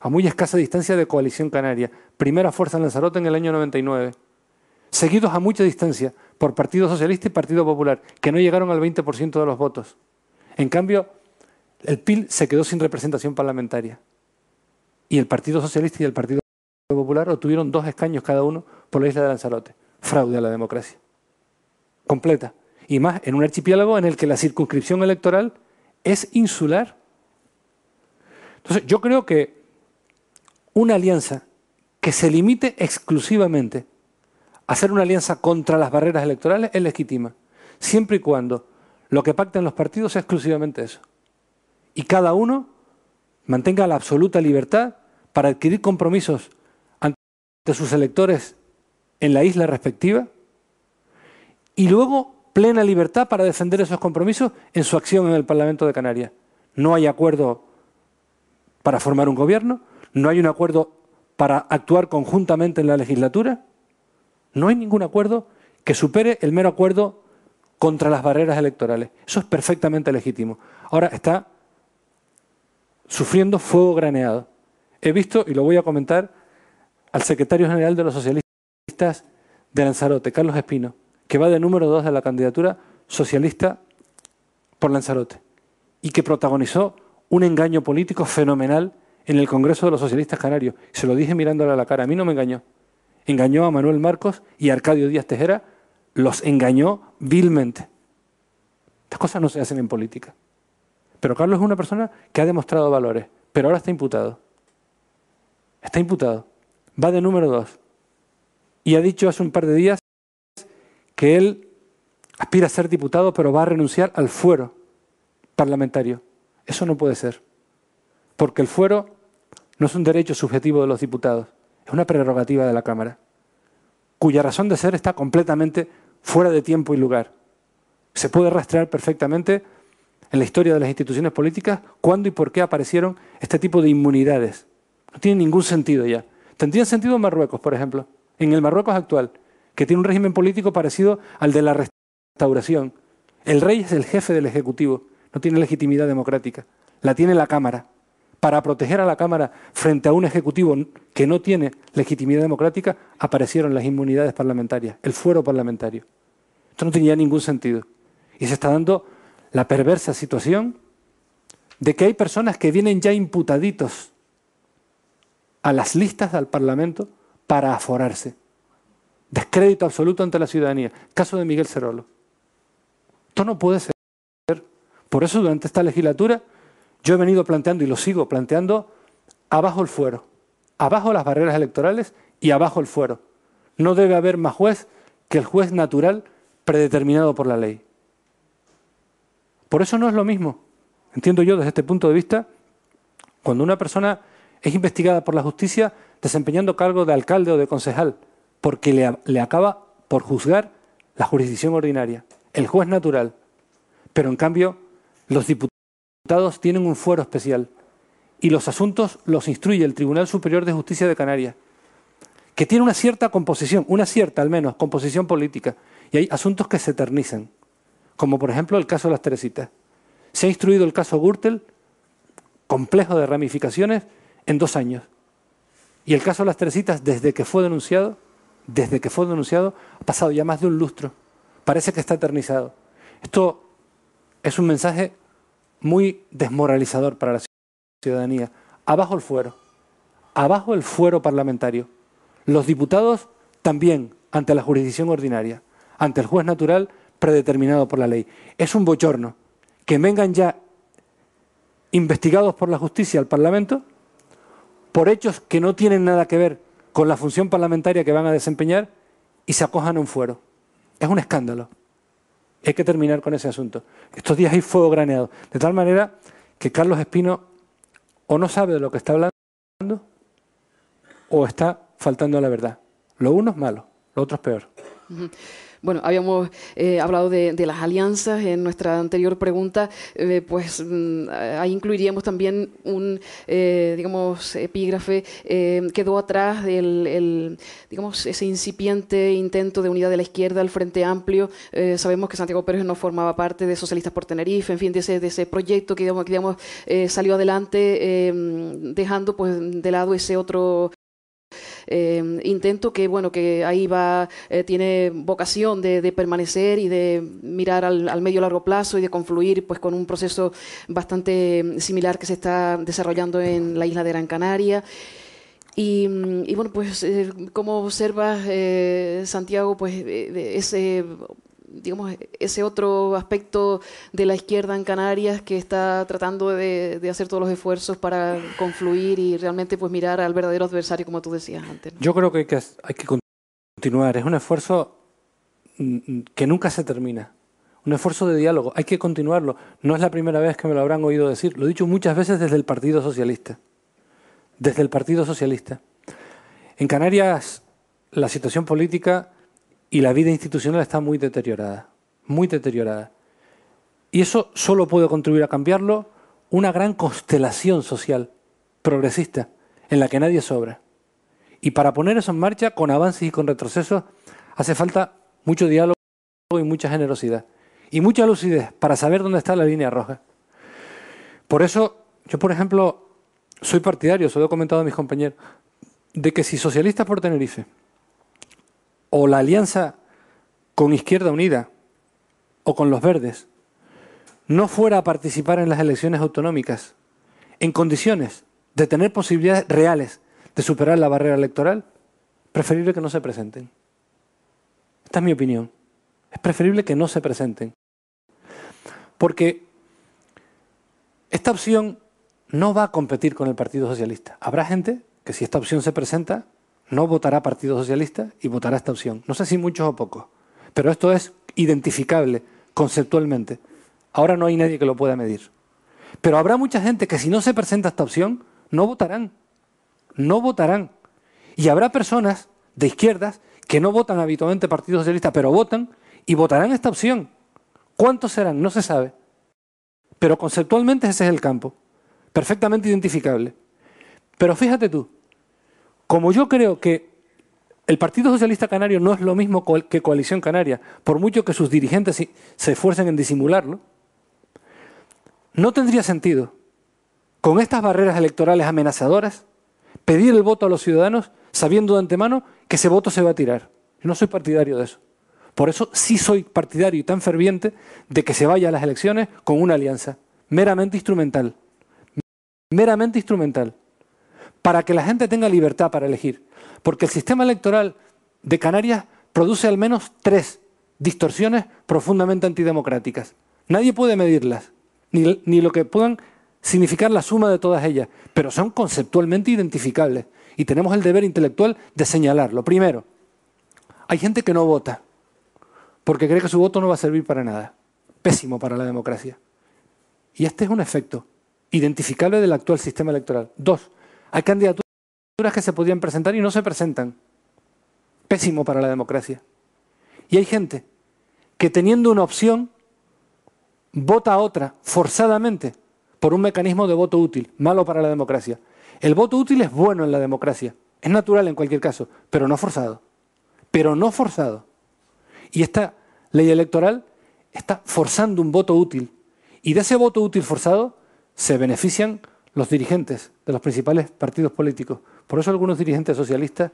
a muy escasa distancia de Coalición Canaria. Primera fuerza en Lanzarote en el año 99. Seguidos a mucha distancia por Partido Socialista y Partido Popular, que no llegaron al 20% de los votos. En cambio, el PIL se quedó sin representación parlamentaria. Y el Partido Socialista y el Partido Popular obtuvieron 2 escaños cada uno por la isla de Lanzarote. Fraude a la democracia. Completa. Y más en un archipiélago en el que la circunscripción electoral es insular. Entonces, yo creo que una alianza que se limite exclusivamente a hacer una alianza contra las barreras electorales es legítima, siempre y cuando lo que pacten los partidos sea exclusivamente eso. Y cada uno mantenga la absoluta libertad para adquirir compromisos ante sus electores en la isla respectiva y luego plena libertad para defender esos compromisos en su acción en el Parlamento de Canarias. No hay acuerdo para formar un gobierno, no hay un acuerdo para actuar conjuntamente en la legislatura, no hay ningún acuerdo que supere el mero acuerdo contra las barreras electorales. Eso es perfectamente legítimo. Ahora está sufriendo fuego graneado. He visto, y lo voy a comentar, al secretario general de los socialistas de Lanzarote, Carlos Espino, que va de número 2 de la candidatura socialista por Lanzarote y que protagonizó un engaño político fenomenal en el Congreso de los Socialistas Canarios. Se lo dije mirándole a la cara. A mí no me engañó. Engañó a Manuel Marcos y a Arcadio Díaz Tejera. Los engañó vilmente. Estas cosas no se hacen en política. Pero Carlos es una persona que ha demostrado valores, pero ahora está imputado. Está imputado. Va de número 2. Y ha dicho hace un par de días que él aspira a ser diputado, pero va a renunciar al fuero parlamentario. Eso no puede ser. Porque el fuero no es un derecho subjetivo de los diputados, es una prerrogativa de la Cámara, cuya razón de ser está completamente fuera de tiempo y lugar. Se puede rastrear perfectamente en la historia de las instituciones políticas cuándo y por qué aparecieron este tipo de inmunidades. No tiene ningún sentido ya. Tendrían sentido en Marruecos, por ejemplo, en el Marruecos actual, que tiene un régimen político parecido al de la Restauración. El rey es el jefe del Ejecutivo, no tiene legitimidad democrática, la tiene la Cámara. Para proteger a la Cámara frente a un Ejecutivo que no tiene legitimidad democrática, aparecieron las inmunidades parlamentarias, el fuero parlamentario. Esto no tenía ningún sentido. Y se está dando la perversa situación de que hay personas que vienen ya imputaditos a las listas del Parlamento para aforarse. Descrédito absoluto ante la ciudadanía. Caso de Miguel Cerolo. Esto no puede ser. Por eso durante esta legislatura yo he venido planteando y lo sigo planteando abajo el fuero, abajo las barreras electorales y abajo el fuero. No debe haber más juez que el juez natural predeterminado por la ley. Por eso no es lo mismo, entiendo yo desde este punto de vista, cuando una persona es investigada por la justicia desempeñando cargo de alcalde o de concejal, porque le acaba por juzgar la jurisdicción ordinaria, el juez natural. Pero en cambio, los diputados tienen un fuero especial y los asuntos los instruye el Tribunal Superior de Justicia de Canarias, que tiene una cierta composición, una cierta al menos, composición política. Y hay asuntos que se eternizan, como por ejemplo el caso de las Teresitas. Se ha instruido el caso Gürtel, complejo de ramificaciones, en 2 años. Y el caso de las Teresitas, desde que fue denunciado, ha pasado ya más de un lustro. Parece que está eternizado. Esto es un mensaje muy desmoralizador para la ciudadanía. Abajo el fuero parlamentario. Los diputados también ante la jurisdicción ordinaria, ante el juez natural predeterminado por la ley. Es un bochorno que vengan ya investigados por la justicia al Parlamento por hechos que no tienen nada que ver con la función parlamentaria que van a desempeñar y se acojan a un fuero. Es un escándalo. Hay que terminar con ese asunto. Estos días hay fuego graneado. De tal manera que Carlos Espino o no sabe de lo que está hablando o está faltando a la verdad. Lo uno es malo, lo otro es peor. Bueno, habíamos hablado de las alianzas en nuestra anterior pregunta, ahí incluiríamos también un, digamos, epígrafe, quedó atrás digamos, ese incipiente intento de unidad de la izquierda al Frente Amplio. Sabemos que Santiago Pérez no formaba parte de Socialistas por Tenerife, en fin, de ese proyecto que digamos salió adelante, dejando pues de lado ese otro intento que bueno que ahí va tiene vocación de permanecer y de mirar al medio largo plazo y de confluir pues con un proceso bastante similar que se está desarrollando en la isla de Gran Canaria. Y bueno, pues ¿cómo observas, Santiago, pues ese otro aspecto de la izquierda en Canarias que está tratando de hacer todos los esfuerzos para confluir y realmente pues mirar al verdadero adversario, como tú decías antes, ¿no? Yo creo que hay que continuar. Es un esfuerzo que nunca se termina. Un esfuerzo de diálogo. Hay que continuarlo. No es la primera vez que me lo habrán oído decir. Lo he dicho muchas veces desde el Partido Socialista. Desde el Partido Socialista. En Canarias la situación política y la vida institucional está muy deteriorada, muy deteriorada. Y eso solo puede contribuir a cambiarlo una gran constelación social, progresista, en la que nadie sobra. Y para poner eso en marcha, con avances y con retrocesos, hace falta mucho diálogo y mucha generosidad. Y mucha lucidez para saber dónde está la línea roja. Por eso, yo por ejemplo, soy partidario, se lo he comentado a mis compañeros, de que si Socialistas por Tenerife o la alianza con Izquierda Unida o con los Verdes no fuera a participar en las elecciones autonómicas en condiciones de tener posibilidades reales de superar la barrera electoral, preferible que no se presenten. Esta es mi opinión. Es preferible que no se presenten. Porque esta opción no va a competir con el Partido Socialista. Habrá gente que si esta opción se presenta no votará Partido Socialista y votará esta opción. No sé si muchos o pocos, pero esto es identificable conceptualmente. Ahora no hay nadie que lo pueda medir. Pero habrá mucha gente que si no se presenta esta opción, no votarán. No votarán. Y habrá personas de izquierdas que no votan habitualmente Partido Socialista, pero votan y votarán esta opción. ¿Cuántos serán? No se sabe. Pero conceptualmente ese es el campo. Perfectamente identificable. Pero fíjate tú, como yo creo que el Partido Socialista Canario no es lo mismo que Coalición Canaria, por mucho que sus dirigentes se esfuercen en disimularlo, no tendría sentido, con estas barreras electorales amenazadoras, pedir el voto a los ciudadanos sabiendo de antemano que ese voto se va a tirar. Yo no soy partidario de eso. Por eso sí soy partidario y tan ferviente de que se vaya a las elecciones con una alianza meramente instrumental. Meramente instrumental. Para que la gente tenga libertad para elegir. Porque el sistema electoral de Canarias produce al menos 3 distorsiones profundamente antidemocráticas. Nadie puede medirlas, ni lo que puedan significar la suma de todas ellas, pero son conceptualmente identificables y tenemos el deber intelectual de señalarlo. Primero, hay gente que no vota porque cree que su voto no va a servir para nada. Pésimo para la democracia. Y este es un efecto identificable del actual sistema electoral. 2. Hay candidaturas que se podían presentar y no se presentan. Pésimo para la democracia. Y hay gente que teniendo una opción vota a otra forzadamente por un mecanismo de voto útil. Malo para la democracia. El voto útil es bueno en la democracia. Es natural en cualquier caso, pero no forzado. Pero no forzado. Y esta ley electoral está forzando un voto útil. Y de ese voto útil forzado se benefician los dirigentes de los principales partidos políticos. Por eso algunos dirigentes socialistas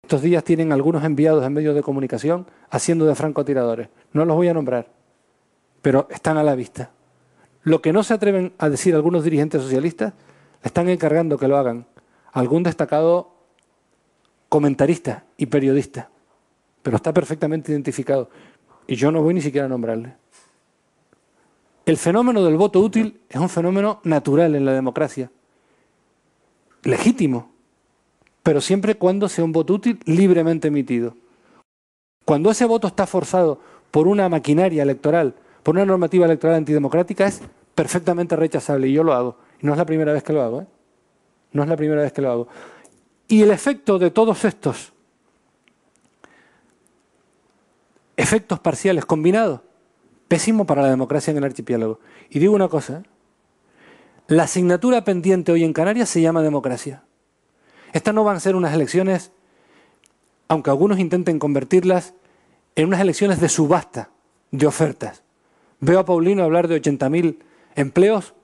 estos días tienen algunos enviados en medios de comunicación haciendo de francotiradores. No los voy a nombrar, pero están a la vista. Lo que no se atreven a decir algunos dirigentes socialistas, le están encargando que lo hagan algún destacado comentarista y periodista. Pero está perfectamente identificado. Y yo no voy ni siquiera a nombrarle. El fenómeno del voto útil es un fenómeno natural en la democracia. Legítimo. Pero siempre cuando sea un voto útil libremente emitido. Cuando ese voto está forzado por una maquinaria electoral, por una normativa electoral antidemocrática, es perfectamente rechazable. Y yo lo hago. Y no es la primera vez que lo hago, ¿eh? No es la primera vez que lo hago. Y el efecto de todos estos efectos parciales combinados, pésimo para la democracia en el archipiélago. Y digo una cosa, la asignatura pendiente hoy en Canarias se llama democracia. Estas no van a ser unas elecciones, aunque algunos intenten convertirlas en unas elecciones de subasta, de ofertas. Veo a Paulino hablar de 80.000 empleos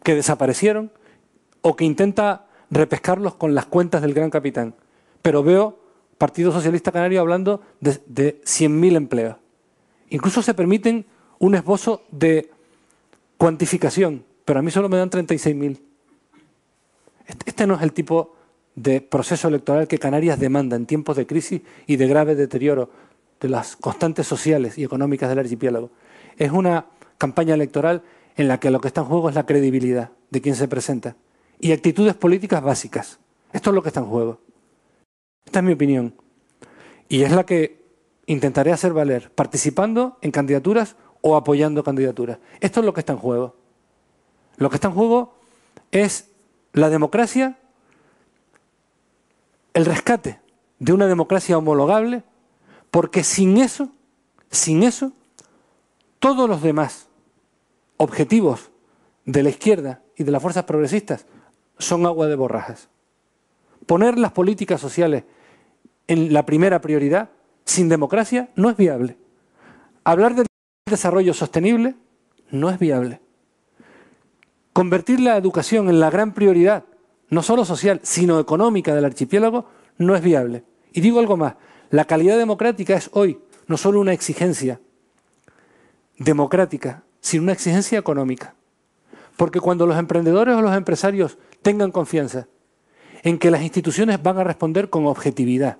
que desaparecieron o que intenta repescarlos con las cuentas del gran capitán. Pero veo Partido Socialista Canario hablando de 100.000 empleos. Incluso se permiten un esbozo de cuantificación, pero a mí solo me dan 36.000. Este no es el tipo de proceso electoral que Canarias demanda en tiempos de crisis y de grave deterioro de las constantes sociales y económicas del archipiélago. Es una campaña electoral en la que lo que está en juego es la credibilidad de quien se presenta y actitudes políticas básicas. Esto es lo que está en juego. Esta es mi opinión. Y es la que intentaré hacer valer, participando en candidaturas o apoyando candidaturas. Esto es lo que está en juego. Lo que está en juego es la democracia, el rescate de una democracia homologable, porque sin eso, todos los demás objetivos de la izquierda y de las fuerzas progresistas son agua de borrajas. Poner las políticas sociales en la primera prioridad, sin democracia, no es viable. Hablar del desarrollo sostenible no es viable. Convertir la educación en la gran prioridad, no solo social, sino económica del archipiélago, no es viable. Y digo algo más, la calidad democrática es hoy no solo una exigencia democrática, sino una exigencia económica. Porque cuando los emprendedores o los empresarios tengan confianza en que las instituciones van a responder con objetividad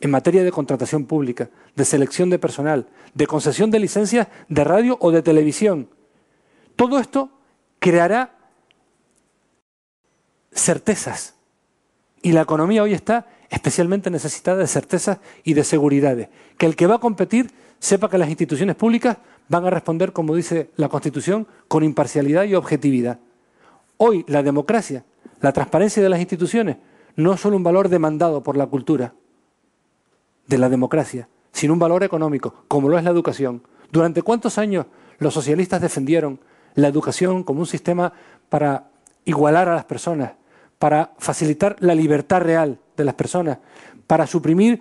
en materia de contratación pública, de selección de personal, de concesión de licencias de radio o de televisión, todo esto creará certezas. Y la economía hoy está especialmente necesitada de certezas y de seguridades. Que el que va a competir sepa que las instituciones públicas van a responder, como dice la Constitución, con imparcialidad y objetividad. Hoy la democracia, la transparencia de las instituciones, no es solo un valor demandado por la cultura de la democracia, sino un valor económico, como lo es la educación. ¿Durante cuántos años los socialistas defendieron la educación como un sistema para igualar a las personas, para facilitar la libertad real de las personas, para suprimir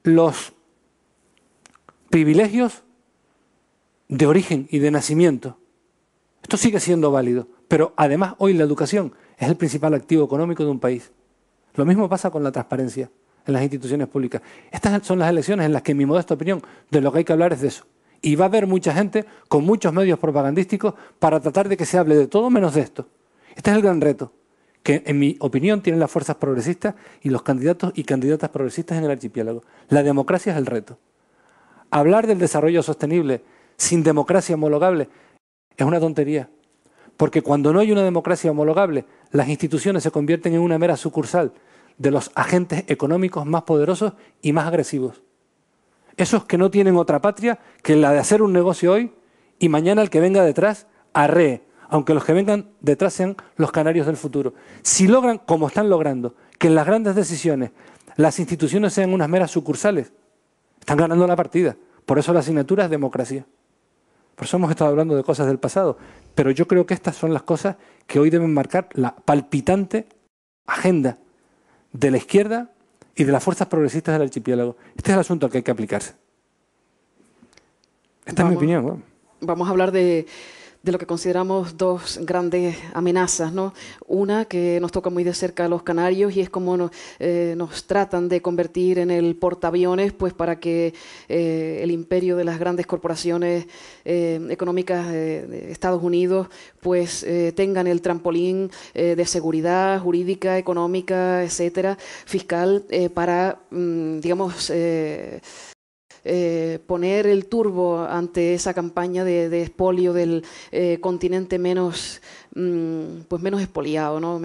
los privilegios de origen y de nacimiento? Esto sigue siendo válido, pero además hoy la educación es el principal activo económico de un país. Lo mismo pasa con la transparencia en las instituciones públicas. Estas son las elecciones en las que, en mi modesta opinión, de lo que hay que hablar es de eso. Y va a haber mucha gente con muchos medios propagandísticos para tratar de que se hable de todo menos de esto. Este es el gran reto que, en mi opinión, tienen las fuerzas progresistas y los candidatos y candidatas progresistas en el archipiélago. La democracia es el reto. Hablar del desarrollo sostenible sin democracia homologable es una tontería. Porque cuando no hay una democracia homologable, las instituciones se convierten en una mera sucursal de los agentes económicos más poderosos y más agresivos. Esos que no tienen otra patria que la de hacer un negocio hoy y mañana el que venga detrás arree, aunque los que vengan detrás sean los canarios del futuro. Si logran, como están logrando, que en las grandes decisiones las instituciones sean unas meras sucursales, están ganando la partida. Por eso la asignatura es democracia. Por eso hemos estado hablando de cosas del pasado. Pero yo creo que estas son las cosas que hoy deben marcar la palpitante agenda de la izquierda y de las fuerzas progresistas del archipiélago. Este es el asunto al que hay que aplicarse. Esta es mi opinión, ¿no? Vamos a hablar de lo que consideramos dos grandes amenazas, ¿no? Una que nos toca muy de cerca a los canarios y es cómo nos tratan de convertir en el portaaviones, pues para que el imperio de las grandes corporaciones económicas de Estados Unidos pues tengan el trampolín de seguridad jurídica, económica, etcétera, fiscal, para, digamos, poner el turbo ante esa campaña de expolio del continente menos expoliado, ¿no?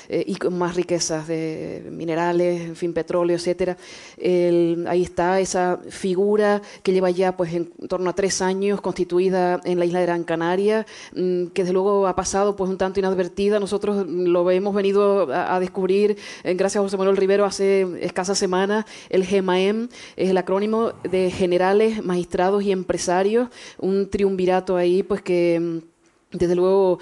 Y con más riquezas de minerales, en fin, petróleo, etcétera. Ahí está esa figura que lleva ya pues en torno a 3 años constituida en la isla de Gran Canaria, que desde luego ha pasado pues un tanto inadvertida. Nosotros lo hemos venido a descubrir gracias a José Manuel Rivero hace escasas semanas. El GEMAEM es el acrónimo de Generales, Magistrados y Empresarios, un triunvirato ahí pues que desde luego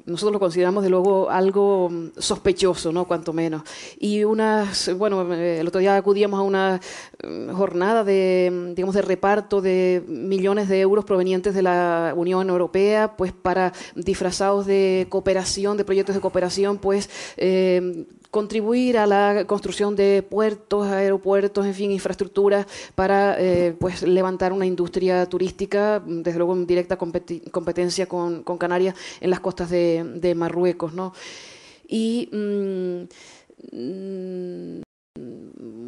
nosotros lo consideramos de luego algo sospechoso, ¿no? Cuanto menos. Y el otro día acudíamos a una jornada de reparto de millones de euros provenientes de la Unión Europea, pues para disfrazados de cooperación, de proyectos de cooperación, pues contribuir a la construcción de puertos, aeropuertos, en fin, infraestructuras para pues levantar una industria turística, desde luego en directa competencia con Canarias en las costas de Marruecos, ¿no? Y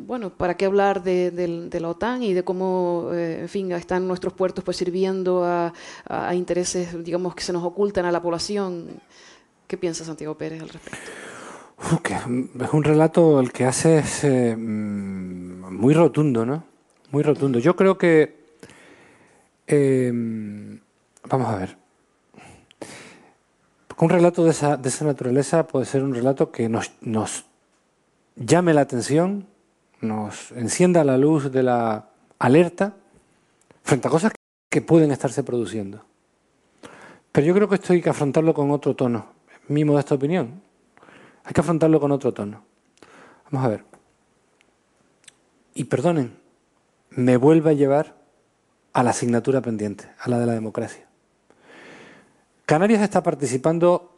bueno, ¿para qué hablar de la OTAN y de cómo, en fin, están nuestros puertos pues sirviendo a intereses, digamos, que se nos ocultan a la población? ¿Qué piensa Santiago Pérez al respecto? Es un relato el que hace es muy rotundo, ¿no? Muy rotundo. Yo creo que vamos a ver. Un relato de esa naturaleza puede ser un relato que nos llame la atención, nos encienda la luz de la alerta frente a cosas que pueden estarse produciendo. Pero yo creo que esto hay que afrontarlo con otro tono. Mi modesta opinión. Hay que afrontarlo con otro tono. Vamos a ver. Y perdonen, me vuelve a llevar a la asignatura pendiente, a la de la democracia. Canarias está participando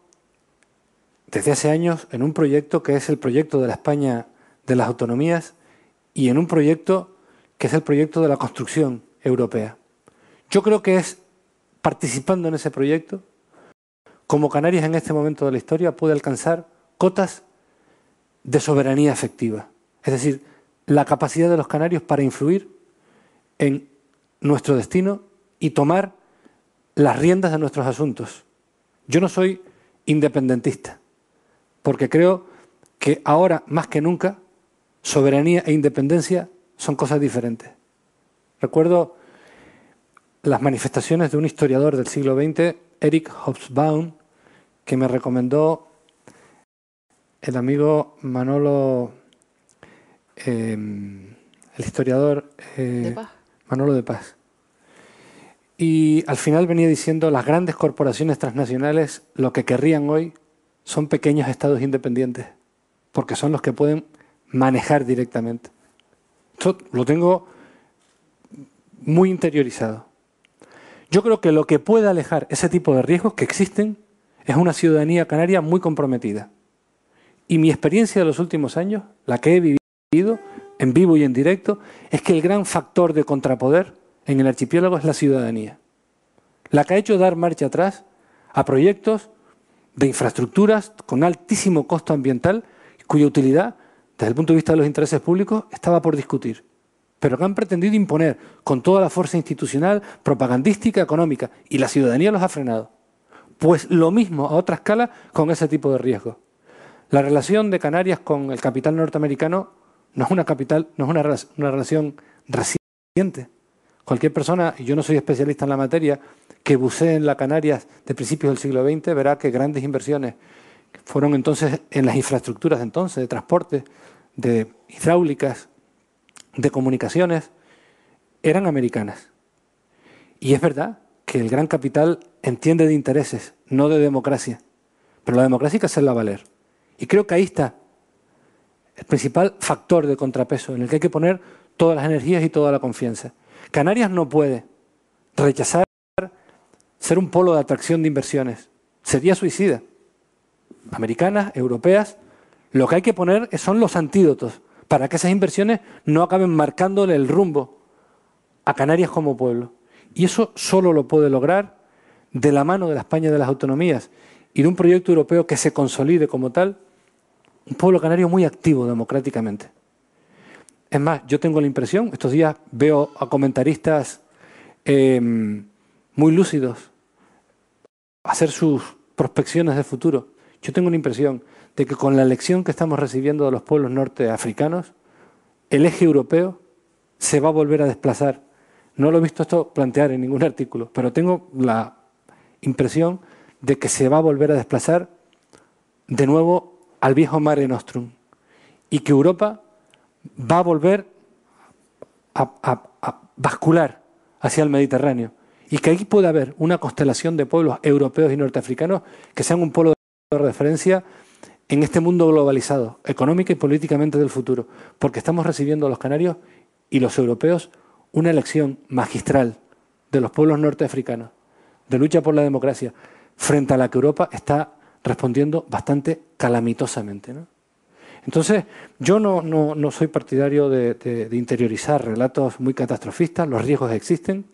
desde hace años en un proyecto que es el proyecto de la España de las autonomías y en un proyecto que es el proyecto de la construcción europea. Yo creo que es participando en ese proyecto como Canarias en este momento de la historia puede alcanzar cotas de soberanía efectiva. Es decir, la capacidad de los canarios para influir en nuestro destino y tomar las riendas de nuestros asuntos. Yo no soy independentista, porque creo que ahora, más que nunca, soberanía e independencia son cosas diferentes. Recuerdo las manifestaciones de un historiador del siglo XX, Eric Hobsbawm, que me recomendó el amigo Manolo, el historiador Manolo de Paz. Y al final venía diciendo, las grandes corporaciones transnacionales lo que querrían hoy son pequeños estados independientes, porque son los que pueden manejar directamente. Esto lo tengo muy interiorizado. Yo creo que lo que puede alejar ese tipo de riesgos que existen es una ciudadanía canaria muy comprometida. Y mi experiencia de los últimos años, la que he vivido en vivo y en directo, es que el gran factor de contrapoder en el archipiélago es la ciudadanía. La que ha hecho dar marcha atrás a proyectos de infraestructuras con altísimo costo ambiental, cuya utilidad, desde el punto de vista de los intereses públicos, estaba por discutir. Pero que han pretendido imponer con toda la fuerza institucional, propagandística, económica, y la ciudadanía los ha frenado. Pues lo mismo a otra escala con ese tipo de riesgos. La relación de Canarias con el capital norteamericano no es una capital, no es una relación reciente. Cualquier persona, y yo no soy especialista en la materia, que bucee en las Canarias de principios del siglo XX verá que grandes inversiones fueron entonces en las infraestructuras de entonces, de transporte, de hidráulicas, de comunicaciones, eran americanas. Y es verdad que el gran capital entiende de intereses, no de democracia. Pero la democracia hay que hacerla valer. Y creo que ahí está el principal factor de contrapeso en el que hay que poner todas las energías y toda la confianza. Canarias no puede rechazar ser un polo de atracción de inversiones. Sería suicida. Americanas, europeas, lo que hay que poner son los antídotos para que esas inversiones no acaben marcándole el rumbo a Canarias como pueblo. Y eso solo lo puede lograr de la mano de la España de las autonomías y de un proyecto europeo que se consolide como tal, un pueblo canario muy activo democráticamente. Es más, yo tengo la impresión, estos días veo a comentaristas muy lúcidos hacer sus prospecciones de futuro. Yo tengo la impresión de que con la elección que estamos recibiendo de los pueblos norteafricanos, el eje europeo se va a volver a desplazar. No lo he visto esto plantear en ningún artículo, pero tengo la impresión de que se va a volver a desplazar de nuevo al viejo Mare Nostrum y que Europa va a volver a bascular hacia el Mediterráneo y que aquí puede haber una constelación de pueblos europeos y norteafricanos que sean un polo de referencia en este mundo globalizado, económica y políticamente del futuro, porque estamos recibiendo a los canarios y los europeos una elección magistral de los pueblos norteafricanos, de lucha por la democracia, frente a la que Europa está respondiendo bastante calamitosamente, ¿no? Entonces, yo no soy partidario de interiorizar relatos muy catastrofistas, los riesgos existen,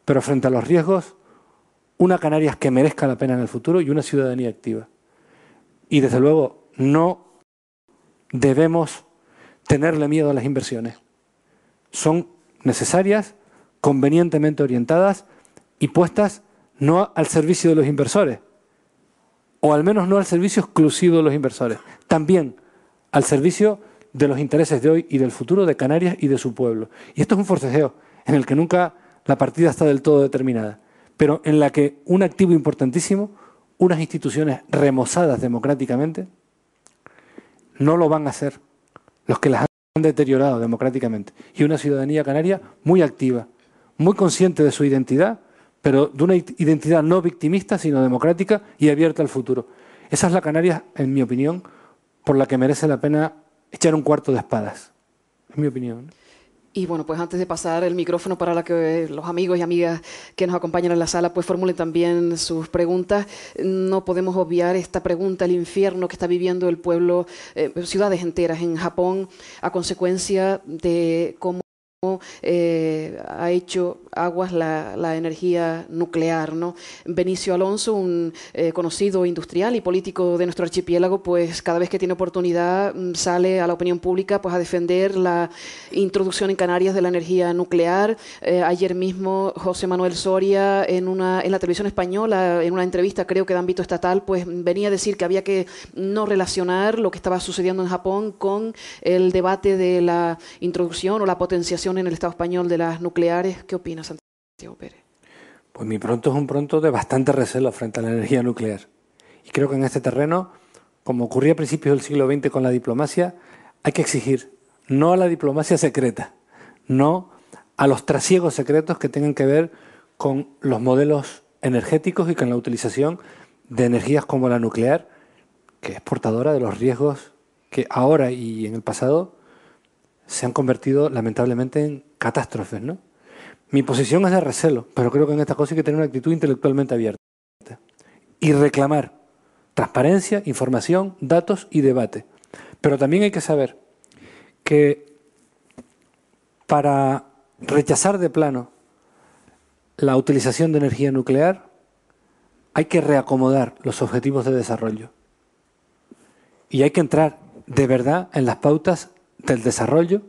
pero frente a los riesgos, una Canarias que merezca la pena en el futuro y una ciudadanía activa. Y desde luego, no debemos tenerle miedo a las inversiones. Son necesarias, convenientemente orientadas y puestas no al servicio de los inversores, o al menos no al servicio exclusivo de los inversores, también al servicio de los intereses de hoy y del futuro de Canarias y de su pueblo. Y esto es un forcejeo en el que nunca la partida está del todo determinada, pero en la que un activo importantísimo, unas instituciones remozadas democráticamente, no lo van a hacer los que las han deteriorado democráticamente. Y una ciudadanía canaria muy activa, muy consciente de su identidad, pero de una identidad no victimista, sino democrática y abierta al futuro. Esa es la Canarias, en mi opinión, por la que merece la pena echar un cuarto de espadas. Es mi opinión. Y bueno, pues antes de pasar el micrófono para que los amigos y amigas que nos acompañan en la sala pues formulen también sus preguntas, no podemos obviar esta pregunta, el infierno que está viviendo el pueblo, ciudades enteras en Japón, a consecuencia de cómo ha hecho aguas la energía nuclear, ¿no? Benicio Alonso, un conocido industrial y político de nuestro archipiélago, pues cada vez que tiene oportunidad sale a la opinión pública pues a defender la introducción en Canarias de la energía nuclear. Ayer mismo José Manuel Soria en la televisión española, en una entrevista creo que de ámbito estatal, pues venía a decir que había que no relacionar lo que estaba sucediendo en Japón con el debate de la introducción o la potenciación en el Estado español de las nucleares. ¿Qué opinas, Santiago Pérez? Pues mi pronto es un pronto de bastante recelo frente a la energía nuclear. Y creo que en este terreno, como ocurría a principios del siglo XX con la diplomacia, hay que exigir no a la diplomacia secreta, no a los trasiegos secretos que tengan que ver con los modelos energéticos y con la utilización de energías como la nuclear, que es portadora de los riesgos que ahora y en el pasado se han convertido lamentablemente en catástrofes, ¿no? Mi posición es de recelo, pero creo que en esta cosa hay que tener una actitud intelectualmente abierta y reclamar transparencia, información, datos y debate. Pero también hay que saber que para rechazar de plano la utilización de energía nuclear hay que reacomodar los objetivos de desarrollo y hay que entrar de verdad en las pautas del desarrollo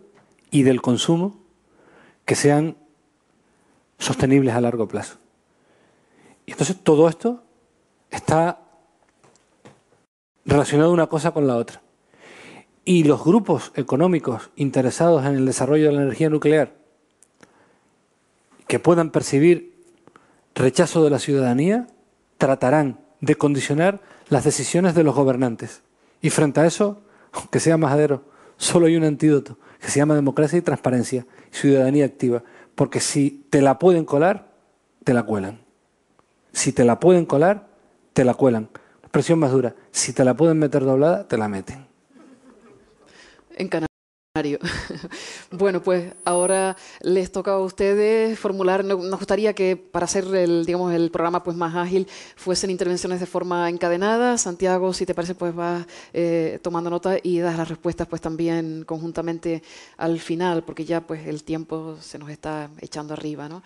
y del consumo que sean sostenibles a largo plazo. Y entonces todo esto está relacionado una cosa con la otra. y los grupos económicos interesados en el desarrollo de la energía nuclear que puedan percibir rechazo de la ciudadanía, tratarán de condicionar las decisiones de los gobernantes. Y frente a eso, aunque sea majadero, solo hay un antídoto, que se llama democracia y transparencia, ciudadanía activa. Porque si te la pueden colar, te la cuelan. Si te la pueden colar, te la cuelan. La expresión más dura, si te la pueden meter doblada, te la meten. En Canario. Bueno, pues ahora les toca a ustedes formular. Nos gustaría que para hacer el programa pues más ágil fuesen intervenciones de forma encadenada. Santiago, si te parece, pues vas tomando nota y das las respuestas pues también conjuntamente al final, porque ya pues el tiempo se nos está echando arriba, ¿no?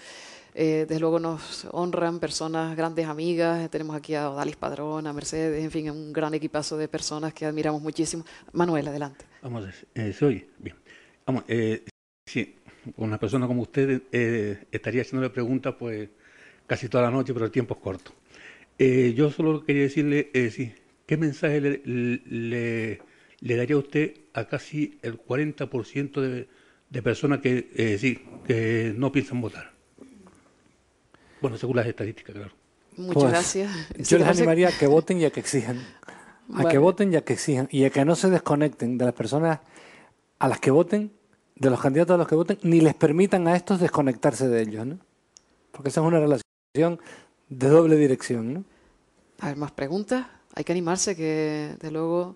Desde luego nos honran personas, grandes amigas. Tenemos aquí a Odalis Padrón, a Mercedes, en fin, un gran equipazo de personas que admiramos muchísimo. Manuel, adelante. Vamos a ver, soy bien. Vamos, sí, una persona como usted estaría haciéndole preguntas pues casi toda la noche, pero el tiempo es corto. Yo solo quería decirle, sí, ¿qué mensaje le daría usted a casi el 40% de personas que sí, que no piensan votar? Bueno, según las estadísticas, claro. Muchas gracias. Yo les animaría a que voten y a que exijan. Que voten y a que exijan. Y a que no se desconecten de las personas a las que voten, de los candidatos a los que voten, ni les permitan a estos desconectarse de ellos, ¿no? Porque esa es una relación de doble dirección, ¿no? A ver, más preguntas. Hay que animarse, que de luego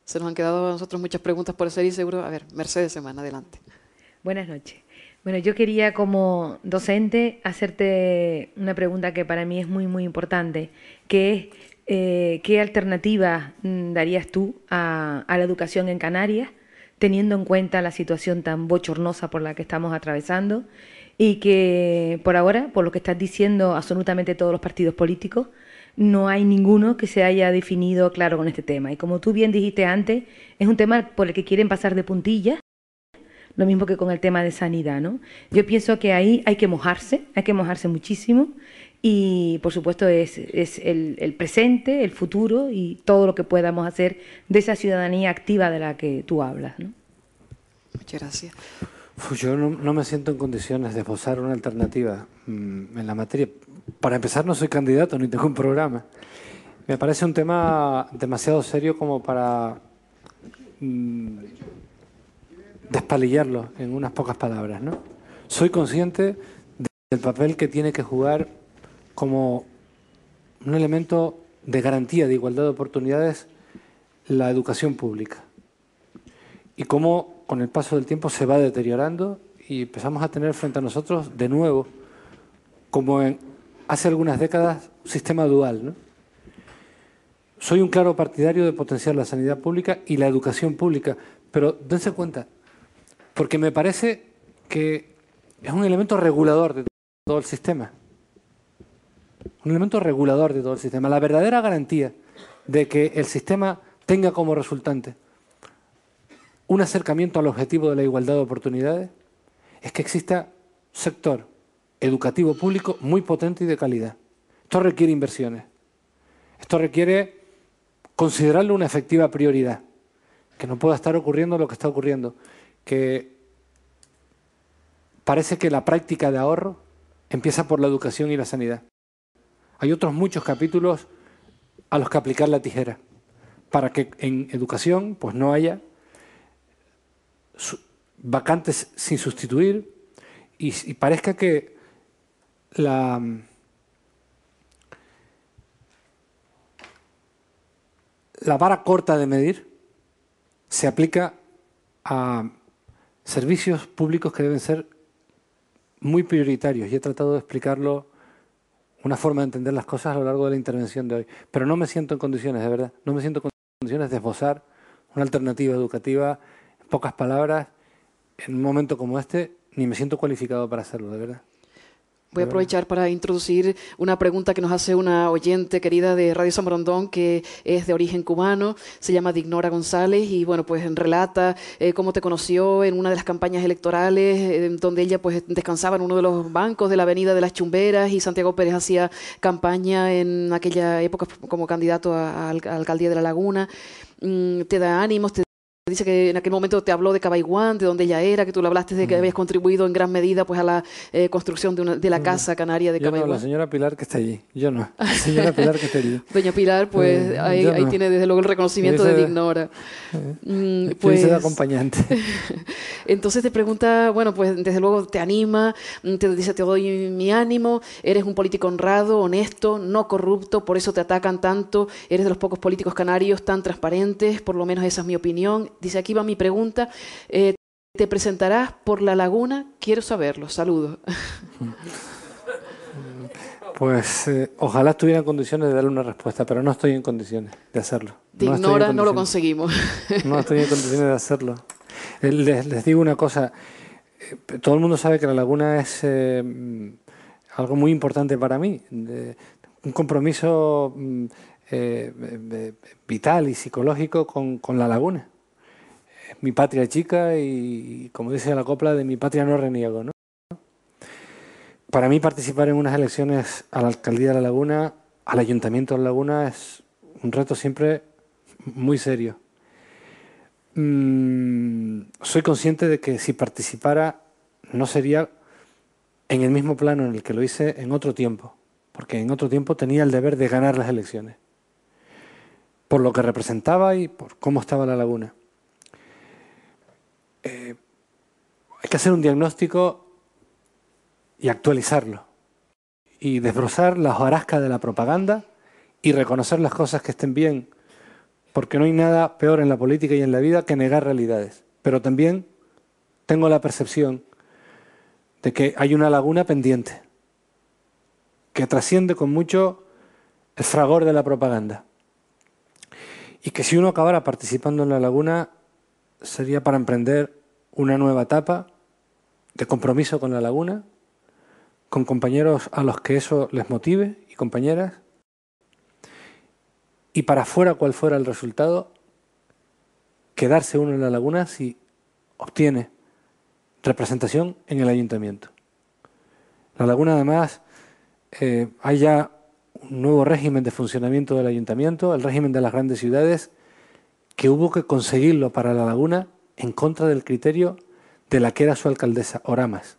se nos han quedado a nosotros muchas preguntas por hacer y seguro. A ver, Mercedes Semana, adelante. Buenas noches. Bueno, yo quería como docente hacerte una pregunta que para mí es muy, muy importante, que es ¿qué alternativa darías tú a la educación en Canarias, teniendo en cuenta la situación tan bochornosa por la que estamos atravesando y que por ahora, por lo que estás diciendo absolutamente todos los partidos políticos, no hay ninguno que se haya definido claro con este tema? Y como tú bien dijiste antes, es un tema por el que quieren pasar de puntillas, lo mismo que con el tema de sanidad, ¿no? Yo pienso que ahí hay que mojarse muchísimo y, por supuesto, es el presente, el futuro y todo lo que podamos hacer de esa ciudadanía activa de la que tú hablas, ¿no? Muchas gracias. Yo no me siento en condiciones de esbozar una alternativa en la materia. Para empezar, no soy candidato ni tengo un programa. Me parece un tema demasiado serio como para despalillarlo en unas pocas palabras, ¿no? Soy consciente del papel que tiene que jugar como un elemento de garantía de igualdad de oportunidades la educación pública y cómo con el paso del tiempo se va deteriorando y empezamos a tener frente a nosotros de nuevo, como hace algunas décadas, un sistema dual, ¿no? Soy un claro partidario de potenciar la sanidad pública y la educación pública, pero dense cuenta, porque me parece que es un elemento regulador de todo el sistema. Un elemento regulador de todo el sistema. La verdadera garantía de que el sistema tenga como resultante un acercamiento al objetivo de la igualdad de oportunidades es que exista un sector educativo público muy potente y de calidad. Esto requiere inversiones. Esto requiere considerarlo una efectiva prioridad. Que no pueda estar ocurriendo lo que está ocurriendo. Que parece que la práctica de ahorro empieza por la educación y la sanidad. Hay otros muchos capítulos a los que aplicar la tijera para que en educación pues no haya vacantes sin sustituir y parezca que la vara corta de medir se aplica a servicios públicos que deben ser muy prioritarios y he tratado de explicarlo, una forma de entender las cosas a lo largo de la intervención de hoy. Pero no me siento en condiciones, de verdad, no me siento en condiciones de esbozar una alternativa educativa en pocas palabras en un momento como este, ni me siento cualificado para hacerlo, de verdad. Voy a aprovechar para introducir una pregunta que nos hace una oyente querida de Radio San Borondón que es de origen cubano, se llama Dignora González y bueno, pues relata cómo te conoció en una de las campañas electorales donde ella pues descansaba en uno de los bancos de la Avenida de las Chumberas y Santiago Pérez hacía campaña en aquella época como candidato a Alcaldía de La Laguna. Te da ánimos, te dice que en aquel momento te habló de Cabaiguán, de donde ella era, que tú le hablaste de que habías contribuido en gran medida pues a la construcción de la casa canaria de Yo Cabaiguán. no, la señora Pilar que está allí. Yo no. La señora Pilar que está allí. Doña Pilar, pues ahí no. tiene desde luego el reconocimiento de Dignora. Pues de acompañante. Entonces te pregunta, bueno, pues desde luego te anima, te dice te doy mi ánimo, eres un político honrado, honesto, no corrupto, por eso te atacan tanto, eres de los pocos políticos canarios tan transparentes, por lo menos esa es mi opinión. Dice, aquí va mi pregunta, ¿te presentarás por La Laguna? Quiero saberlo, saludos. Pues ojalá estuviera en condiciones de darle una respuesta, pero no estoy en condiciones de hacerlo. Dignora, no lo conseguimos. No estoy en condiciones de hacerlo. Les digo una cosa, todo el mundo sabe que La Laguna es algo muy importante para mí, un compromiso vital y psicológico con La Laguna. Es mi patria chica y, como dice la copla, de mi patria no reniego, ¿no? Para mí participar en unas elecciones a la Alcaldía de La Laguna, al Ayuntamiento de La Laguna, es un reto siempre muy serio. Soy consciente de que si participara no sería en el mismo plano en el que lo hice en otro tiempo, porque en otro tiempo tenía el deber de ganar las elecciones, por lo que representaba y por cómo estaba La Laguna. Hay que hacer un diagnóstico y actualizarlo, y desbrozar la hojarasca de la propaganda y reconocer las cosas que estén bien, porque no hay nada peor en la política y en la vida que negar realidades. Pero también tengo la percepción de que hay una laguna pendiente, que trasciende con mucho el fragor de la propaganda, y que si uno acabara participando en La Laguna sería para emprender una nueva etapa de compromiso con La Laguna, con compañeros a los que eso les motive y compañeras, y para fuera cual fuera el resultado, quedarse uno en La Laguna si obtiene representación en el ayuntamiento. La Laguna, además, hay ya un nuevo régimen de funcionamiento del ayuntamiento, el régimen de las grandes ciudades, que hubo que conseguirlo para La Laguna en contra del criterio de la que era su alcaldesa, Oramas.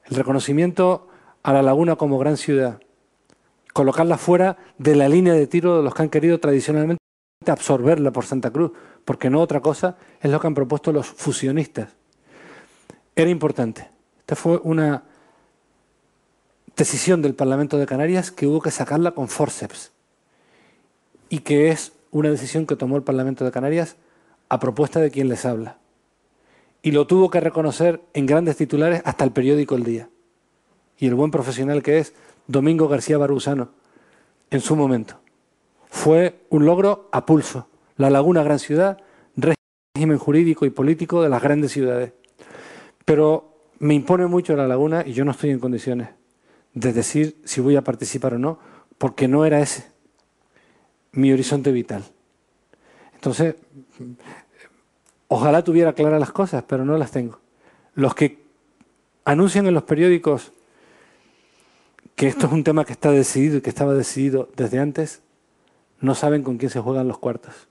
El reconocimiento a La Laguna como gran ciudad, colocarla fuera de la línea de tiro de los que han querido tradicionalmente absorberla por Santa Cruz, porque no otra cosa es lo que han propuesto los fusionistas. Era importante. Esta fue una decisión del Parlamento de Canarias que hubo que sacarla con forceps, y que es una decisión que tomó el Parlamento de Canarias a propuesta de quien les habla. Y lo tuvo que reconocer en grandes titulares hasta el periódico El Día. Y el buen profesional que es Domingo García Barusano, en su momento. Fue un logro a pulso. La Laguna, gran ciudad, régimen jurídico y político de las grandes ciudades. Pero me impone mucho La Laguna y yo no estoy en condiciones de decir si voy a participar o no, porque no era ese mi horizonte vital. Entonces, ojalá tuviera claras las cosas, pero no las tengo. Los que anuncian en los periódicos que esto es un tema que está decidido y que estaba decidido desde antes, no saben con quién se juegan los cuartos.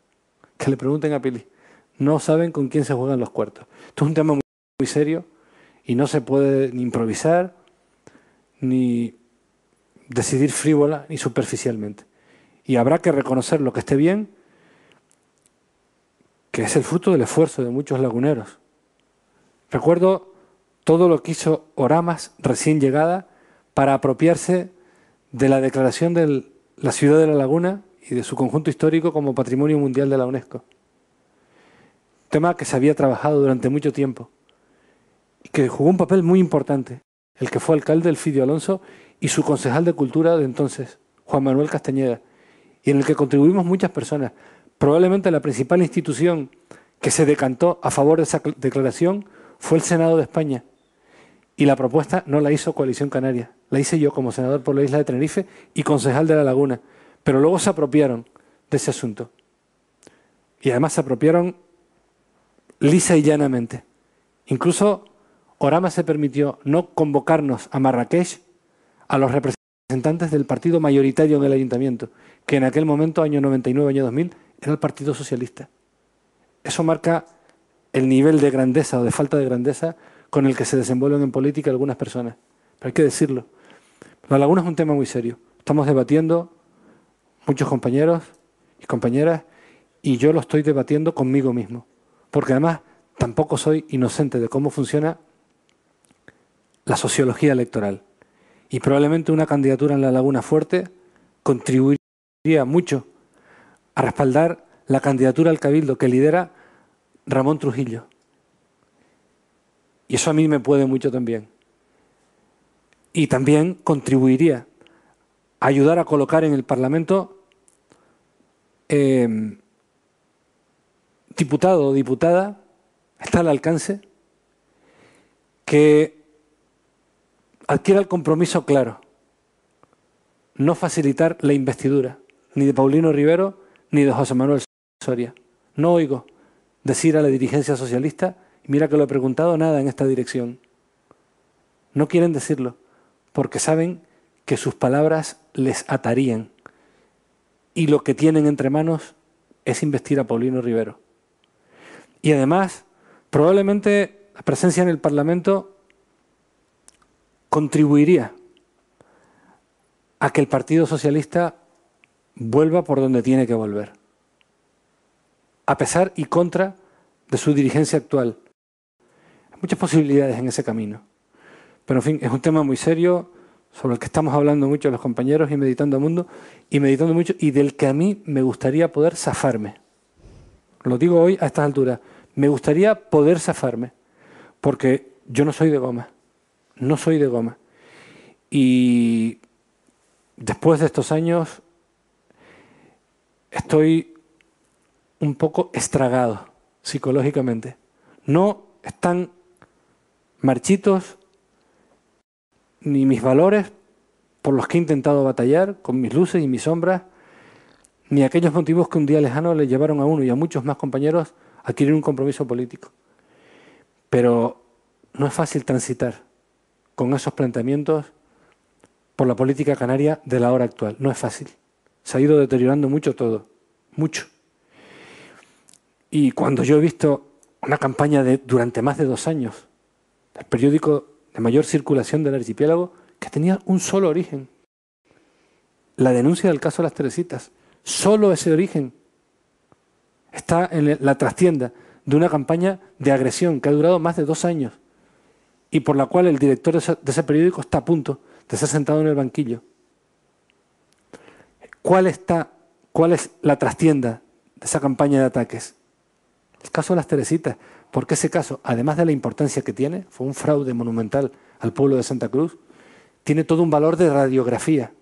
Que le pregunten a Pili. No saben con quién se juegan los cuartos. Esto es un tema muy, muy serio y no se puede ni improvisar, ni decidir frívola ni superficialmente. Y habrá que reconocer lo que esté bien, que es el fruto del esfuerzo de muchos laguneros. Recuerdo todo lo que hizo Oramas recién llegada para apropiarse de la declaración de la ciudad de La Laguna y de su conjunto histórico como Patrimonio Mundial de la UNESCO. Tema que se había trabajado durante mucho tiempo y que jugó un papel muy importante, el que fue alcalde Elfidio Alonso y su concejal de Cultura de entonces, Juan Manuel Castañeda, y en el que contribuimos muchas personas. Probablemente la principal institución que se decantó a favor de esa declaración fue el Senado de España. Y la propuesta no la hizo Coalición Canaria, la hice yo como senador por la isla de Tenerife y concejal de La Laguna. Pero luego se apropiaron de ese asunto. Y además se apropiaron lisa y llanamente. Incluso Orama se permitió no convocarnos a Marrakech a los representantes del partido mayoritario en el ayuntamiento, que en aquel momento, año 99, año 2000, era el Partido Socialista. Eso marca el nivel de grandeza o de falta de grandeza con el que se desenvuelven en política algunas personas. Pero hay que decirlo. La laguna es un tema muy serio. Estamos debatiendo muchos compañeros y compañeras y yo lo estoy debatiendo conmigo mismo. Porque además tampoco soy inocente de cómo funciona la sociología electoral. Y probablemente una candidatura en la Laguna Fuerte contribuiría mucho a respaldar la candidatura al Cabildo que lidera Ramón Trujillo. Y eso a mí me puede mucho también. Y también contribuiría a ayudar a colocar en el Parlamento diputado o diputada, está al alcance, que adquiera el compromiso claro, no facilitar la investidura, ni de Paulino Rivero, ni de José Manuel Soria. No oigo decir a la dirigencia socialista, y mira que lo he preguntado, nada en esta dirección. No quieren decirlo, porque saben que sus palabras les atarían. Y lo que tienen entre manos es investir a Paulino Rivero. Y además, probablemente la presencia en el Parlamento contribuiría a que el Partido Socialista vuelva por donde tiene que volver, a pesar y contra de su dirigencia actual. Hay muchas posibilidades en ese camino. Pero, en fin, es un tema muy serio sobre el que estamos hablando mucho los compañeros y meditando mucho, y del que a mí me gustaría poder zafarme. Lo digo hoy a estas alturas. Me gustaría poder zafarme, porque yo no soy de goma. No soy de goma. Y después de estos años estoy un poco estragado psicológicamente. No están marchitos ni mis valores por los que he intentado batallar, con mis luces y mis sombras, ni aquellos motivos que un día lejano le llevaron a uno y a muchos más compañeros a adquirir un compromiso político. Pero no es fácil transitar con esos planteamientos por la política canaria de la hora actual. No es fácil. Se ha ido deteriorando mucho todo. Mucho. Y cuando yo he visto una campaña durante más de 2 años, el periódico de mayor circulación del archipiélago, que tenía un solo origen. La denuncia del caso de las Teresitas. Solo ese origen está en la trastienda de una campaña de agresión que ha durado más de 2 años y por la cual el director de ese periódico está a punto de ser sentado en el banquillo. ¿Cuál es la trastienda de esa campaña de ataques? El caso de las Teresitas, porque ese caso, además de la importancia que tiene, fue un fraude monumental al pueblo de Santa Cruz, tiene todo un valor de radiografía.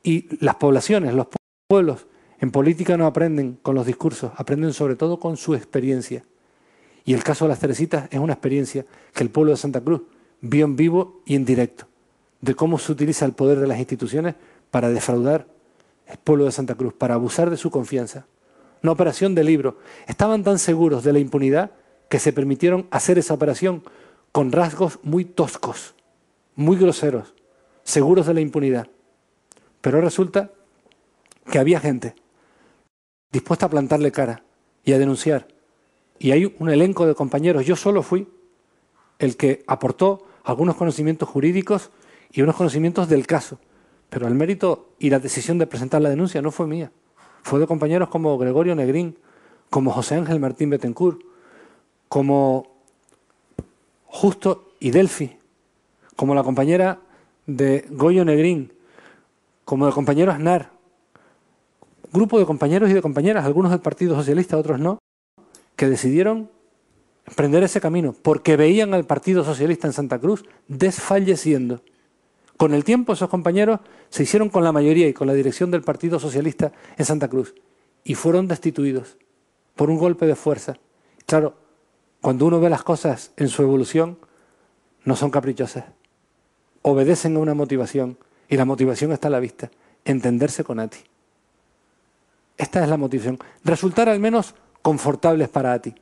Y las poblaciones, los pueblos, en política no aprenden con los discursos, aprenden sobre todo con su experiencia. Y el caso de las Teresitas es una experiencia que el pueblo de Santa Cruz vio en vivo y en directo, de cómo se utiliza el poder de las instituciones para defraudar al pueblo de Santa Cruz, para abusar de su confianza. Una operación de libro. Estaban tan seguros de la impunidad que se permitieron hacer esa operación con rasgos muy toscos, muy groseros, seguros de la impunidad. Pero resulta que había gente dispuesta a plantarle cara y a denunciar. Y hay un elenco de compañeros. Yo solo fui el que aportó algunos conocimientos jurídicos y unos conocimientos del caso. Pero el mérito y la decisión de presentar la denuncia no fue mía. Fue de compañeros como Gregorio Negrín, como José Ángel Martín Betancourt, como Justo y Delfi, como la compañera de Goyo Negrín, como el compañero Aznar. Grupo de compañeros y de compañeras, algunos del Partido Socialista, otros no, que decidieron emprender ese camino porque veían al Partido Socialista en Santa Cruz desfalleciendo. Con el tiempo esos compañeros se hicieron con la mayoría y con la dirección del Partido Socialista en Santa Cruz y fueron destituidos por un golpe de fuerza. Claro, cuando uno ve las cosas en su evolución, no son caprichosas. Obedecen a una motivación y la motivación está a la vista, entenderse con ATI. Esta es la motivación, resultar al menos confortables para ATI.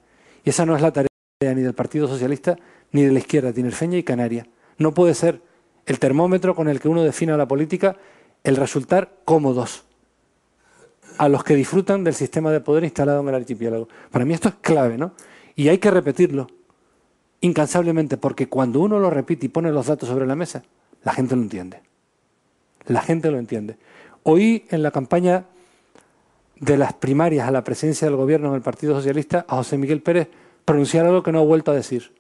Y esa no es la tarea ni del Partido Socialista ni de la izquierda, tinerfeña y canaria. No puede ser el termómetro con el que uno defina la política el resultar cómodos. a los que disfrutan del sistema de poder instalado en el archipiélago. Para mí esto es clave, ¿no? Y hay que repetirlo incansablemente, porque cuando uno lo repite y pone los datos sobre la mesa, la gente lo entiende. La gente lo entiende. Oí en la campaña de las primarias a la presidencia del gobierno en el Partido Socialista a José Miguel Pérez pronunciar algo que no ha vuelto a decir.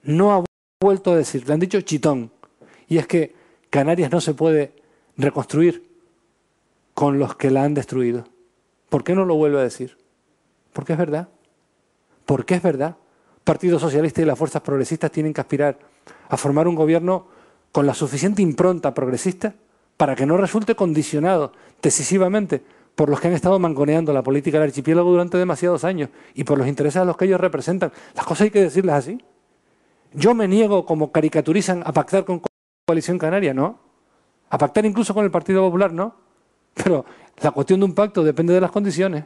No ha vuelto a decir, le han dicho chitón. Y es que Canarias no se puede reconstruir con los que la han destruido. ¿Por qué no lo vuelve a decir? Porque es verdad. Porque es verdad. El Partido Socialista y las fuerzas progresistas tienen que aspirar a formar un gobierno con la suficiente impronta progresista para que no resulte condicionado decisivamente por los que han estado mangoneando la política del archipiélago durante demasiados años y por los intereses a los que ellos representan. Las cosas hay que decirlas así. Yo me niego, como caricaturizan, a pactar con Coalición Canaria, ¿no? A pactar incluso con el Partido Popular, ¿no? Pero la cuestión de un pacto depende de las condiciones.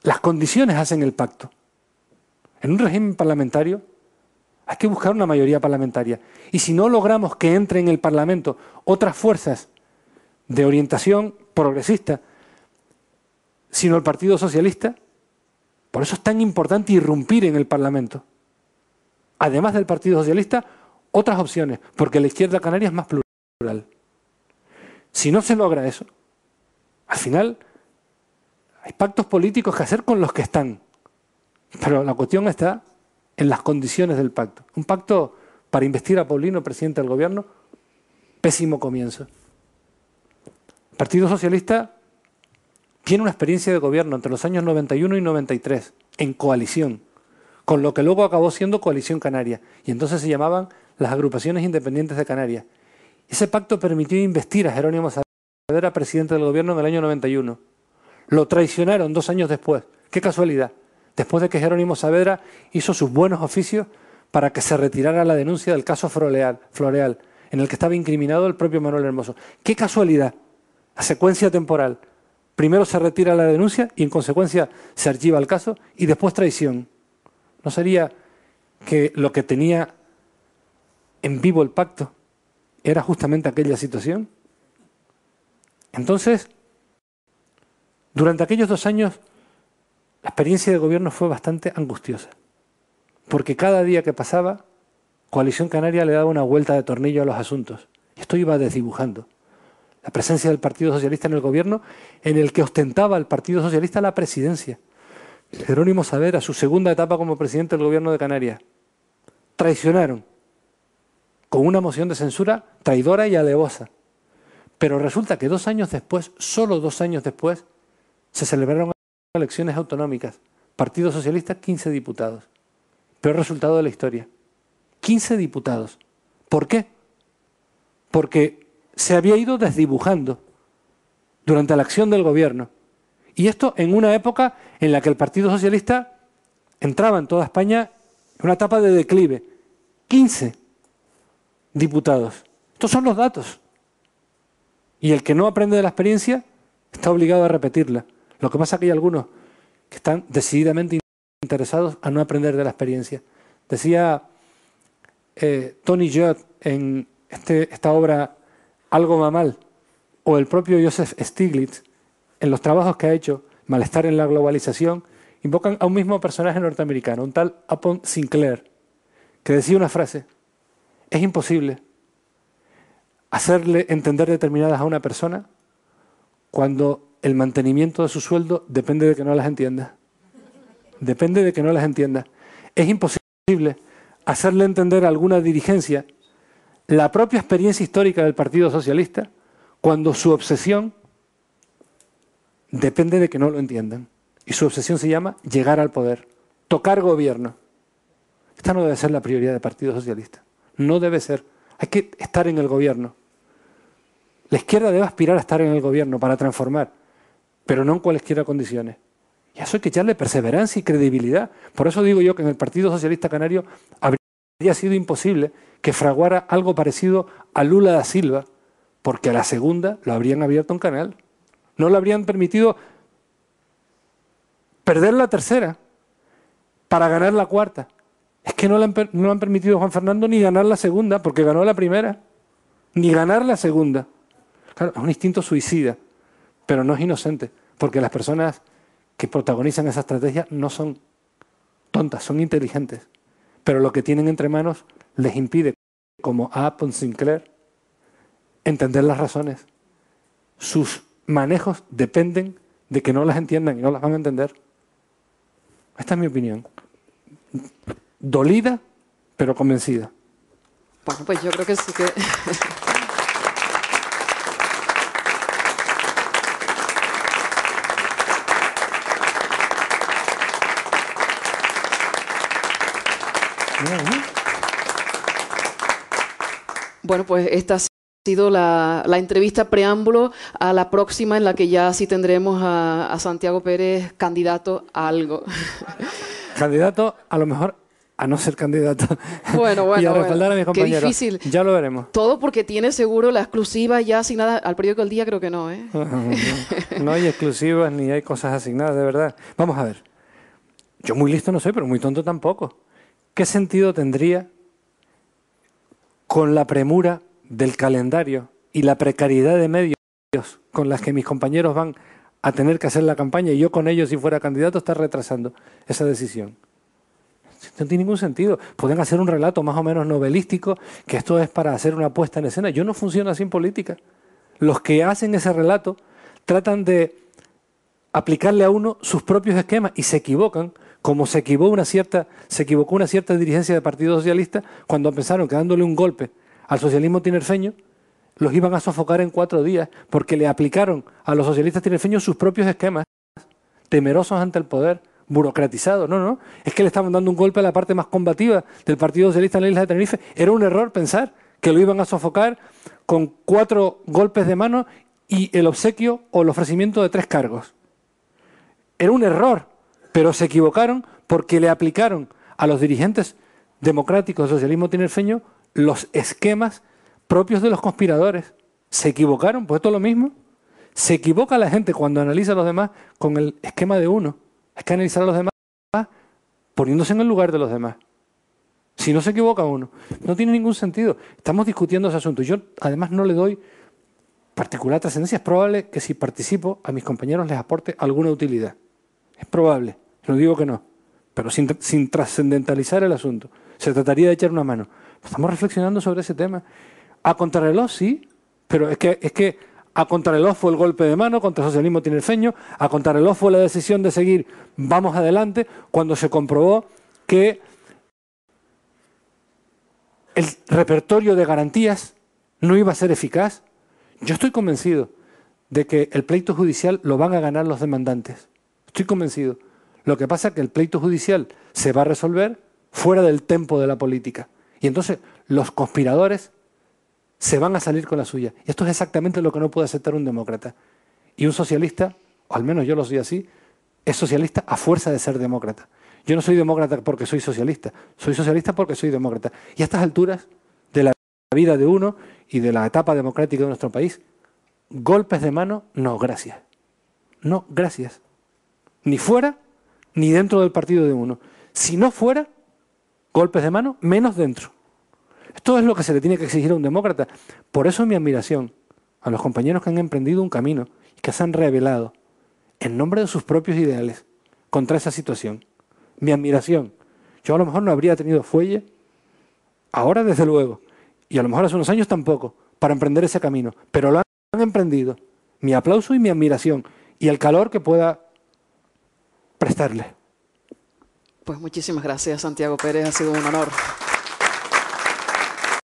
Las condiciones hacen el pacto. En un régimen parlamentario hay que buscar una mayoría parlamentaria. Y si no logramos que entre en el Parlamento otras fuerzas de orientación progresista, sino el Partido Socialista, por eso es tan importante irrumpir en el Parlamento. Además del Partido Socialista, otras opciones, porque la izquierda canaria es más plural. Si no se logra eso, al final hay pactos políticos que hacer con los que están. Pero la cuestión está en las condiciones del pacto. Un pacto para investir a Paulino presidente del gobierno, pésimo comienzo. El Partido Socialista tiene una experiencia de gobierno entre los años 91 y 93, en coalición, con lo que luego acabó siendo Coalición Canaria, y entonces se llamaban las Agrupaciones Independientes de Canarias. Ese pacto permitió investir a Jerónimo Saavedra presidente del gobierno en el año 91. Lo traicionaron 2 años después. ¡Qué casualidad! Después de que Jerónimo Saavedra hizo sus buenos oficios para que se retirara la denuncia del caso Floreal, en el que estaba incriminado el propio Manuel Hermoso. ¡Qué casualidad! La secuencia temporal. Primero se retira la denuncia y en consecuencia se archiva el caso y después traición. ¿No sería que lo que tenía en vivo el pacto era justamente aquella situación? Entonces, durante aquellos 2 años, la experiencia de gobierno fue bastante angustiosa, porque cada día que pasaba, Coalición Canaria le daba una vuelta de tornillo a los asuntos. Y esto iba desdibujando la presencia del Partido Socialista en el gobierno, en el que ostentaba el Partido Socialista la presidencia. Jerónimo Saavedra, su segunda etapa como presidente del gobierno de Canarias. Traicionaron con una moción de censura traidora y alevosa. Pero resulta que 2 años después, solo 2 años después, se celebraron elecciones autonómicas. Partido Socialista, 15 diputados. Peor resultado de la historia. 15 diputados. ¿Por qué? Porque se había ido desdibujando durante la acción del gobierno. Y esto en una época en la que el Partido Socialista entraba en toda España en una etapa de declive. 15 diputados. Estos son los datos. Y el que no aprende de la experiencia está obligado a repetirla. Lo que pasa es que hay algunos que están decididamente interesados a no aprender de la experiencia. Decía Tony Judd en esta obra Algo va mal, o el propio Joseph Stiglitz, en los trabajos que ha hecho, Malestar en la globalización, invocan a un mismo personaje norteamericano, un tal Upton Sinclair, que decía una frase: es imposible hacerle entender determinadas a una persona cuando el mantenimiento de su sueldo depende de que no las entienda. Depende de que no las entienda. Es imposible hacerle entender a alguna dirigencia la propia experiencia histórica del Partido Socialista cuando su obsesión depende de que no lo entiendan. Y su obsesión se llama llegar al poder, tocar gobierno. Esta no debe ser la prioridad del Partido Socialista. No debe ser. Hay que estar en el gobierno. La izquierda debe aspirar a estar en el gobierno para transformar, pero no en cualesquiera condiciones. Y a eso hay que echarle perseverancia y credibilidad. Por eso digo yo que en el Partido Socialista Canario habría sido imposible que fraguara algo parecido a Lula da Silva, porque a la segunda lo habrían abierto un canal. No le habrían permitido perder la tercera para ganar la cuarta. Es que no le han permitido a Juan Fernando ni ganar la segunda, porque ganó la primera, ni ganar la segunda. Claro, es un instinto suicida, pero no es inocente. porque las personas que protagonizan esa estrategia no son tontas, son inteligentes, pero lo que tienen entre manos les impide, como a Sinclair, entender las razones. Sus manejos dependen de que no las entiendan y no las van a entender. Esta es mi opinión. Dolida, pero convencida. Bueno, pues yo creo que sí que... Bueno, pues esta ha sido la entrevista preámbulo a la próxima, en la que ya sí tendremos a Santiago Pérez candidato a algo. Candidato, a lo mejor, a no ser candidato. Bueno, y a respaldar a mis qué compañeros. difícil. Ya lo veremos. Todo porque tiene seguro la exclusiva ya asignada al periódico El Día, creo que no, ¿eh? No hay exclusivas ni hay cosas asignadas, de verdad. Vamos a ver. Yo muy listo no soy, pero muy tonto tampoco. ¿Qué sentido tendría, con la premura del calendario y la precariedad de medios con las que mis compañeros van a tener que hacer la campaña, y yo con ellos, si fuera candidato, estar retrasando esa decisión? No tiene ningún sentido. Pueden hacer un relato más o menos novelístico, que esto es para hacer una puesta en escena. Yo no funciono así en política. Los que hacen ese relato tratan de aplicarle a uno sus propios esquemas y se equivocan, como se equivocó una cierta dirigencia del Partido Socialista cuando pensaron que dándole un golpe al socialismo tinerfeño los iban a sofocar en 4 días, porque le aplicaron a los socialistas tinerfeños sus propios esquemas, temerosos ante el poder, burocratizados. No, es que le estaban dando un golpe a la parte más combativa del Partido Socialista en la isla de Tenerife. Era un error pensar que lo iban a sofocar con 4 golpes de mano y el obsequio o el ofrecimiento de 3 cargos. Era un error, pero se equivocaron porque le aplicaron a los dirigentes democráticos del socialismo tinerfeño los esquemas propios de los conspiradores. Se equivocaron, pues esto es lo mismo. Se equivoca la gente cuando analiza a los demás con el esquema de uno. Es que analizar a los demás poniéndose en el lugar de los demás. Si no se equivoca uno, no tiene ningún sentido. Estamos discutiendo ese asunto. Yo además no le doy particular trascendencia. Es probable que si participo a mis compañeros les aporte alguna utilidad. Es probable, no digo que no, pero sin trascendentalizar el asunto. Se trataría de echar una mano. Estamos reflexionando sobre ese tema. A contrarreloj, sí, pero es que a contrarreloj fue el golpe de mano contra el socialismo tinerfeño, a contrarreloj fue la decisión de seguir vamos adelante cuando se comprobó que el repertorio de garantías no iba a ser eficaz. Yo estoy convencido de que el pleito judicial lo van a ganar los demandantes. Estoy convencido. Lo que pasa es que el pleito judicial se va a resolver fuera del tempo de la política. Y entonces los conspiradores se van a salir con la suya. Y esto es exactamente lo que no puede aceptar un demócrata. Y un socialista, o al menos yo lo soy así, es socialista a fuerza de ser demócrata. Yo no soy demócrata porque soy socialista porque soy demócrata. Y a estas alturas de la vida de uno y de la etapa democrática de nuestro país, golpes de mano, no, gracias. No, gracias. Ni fuera, ni dentro del partido de uno. Si no fuera, golpes de mano, menos dentro. Esto es lo que se le tiene que exigir a un demócrata. Por eso mi admiración a los compañeros que han emprendido un camino y que se han rebelado en nombre de sus propios ideales contra esa situación. Mi admiración. Yo a lo mejor no habría tenido fuelle, ahora desde luego, y a lo mejor hace unos años tampoco, para emprender ese camino, pero lo han emprendido. Mi aplauso y mi admiración y el calor que pueda prestarle. Pues muchísimas gracias, Santiago Pérez, ha sido un honor.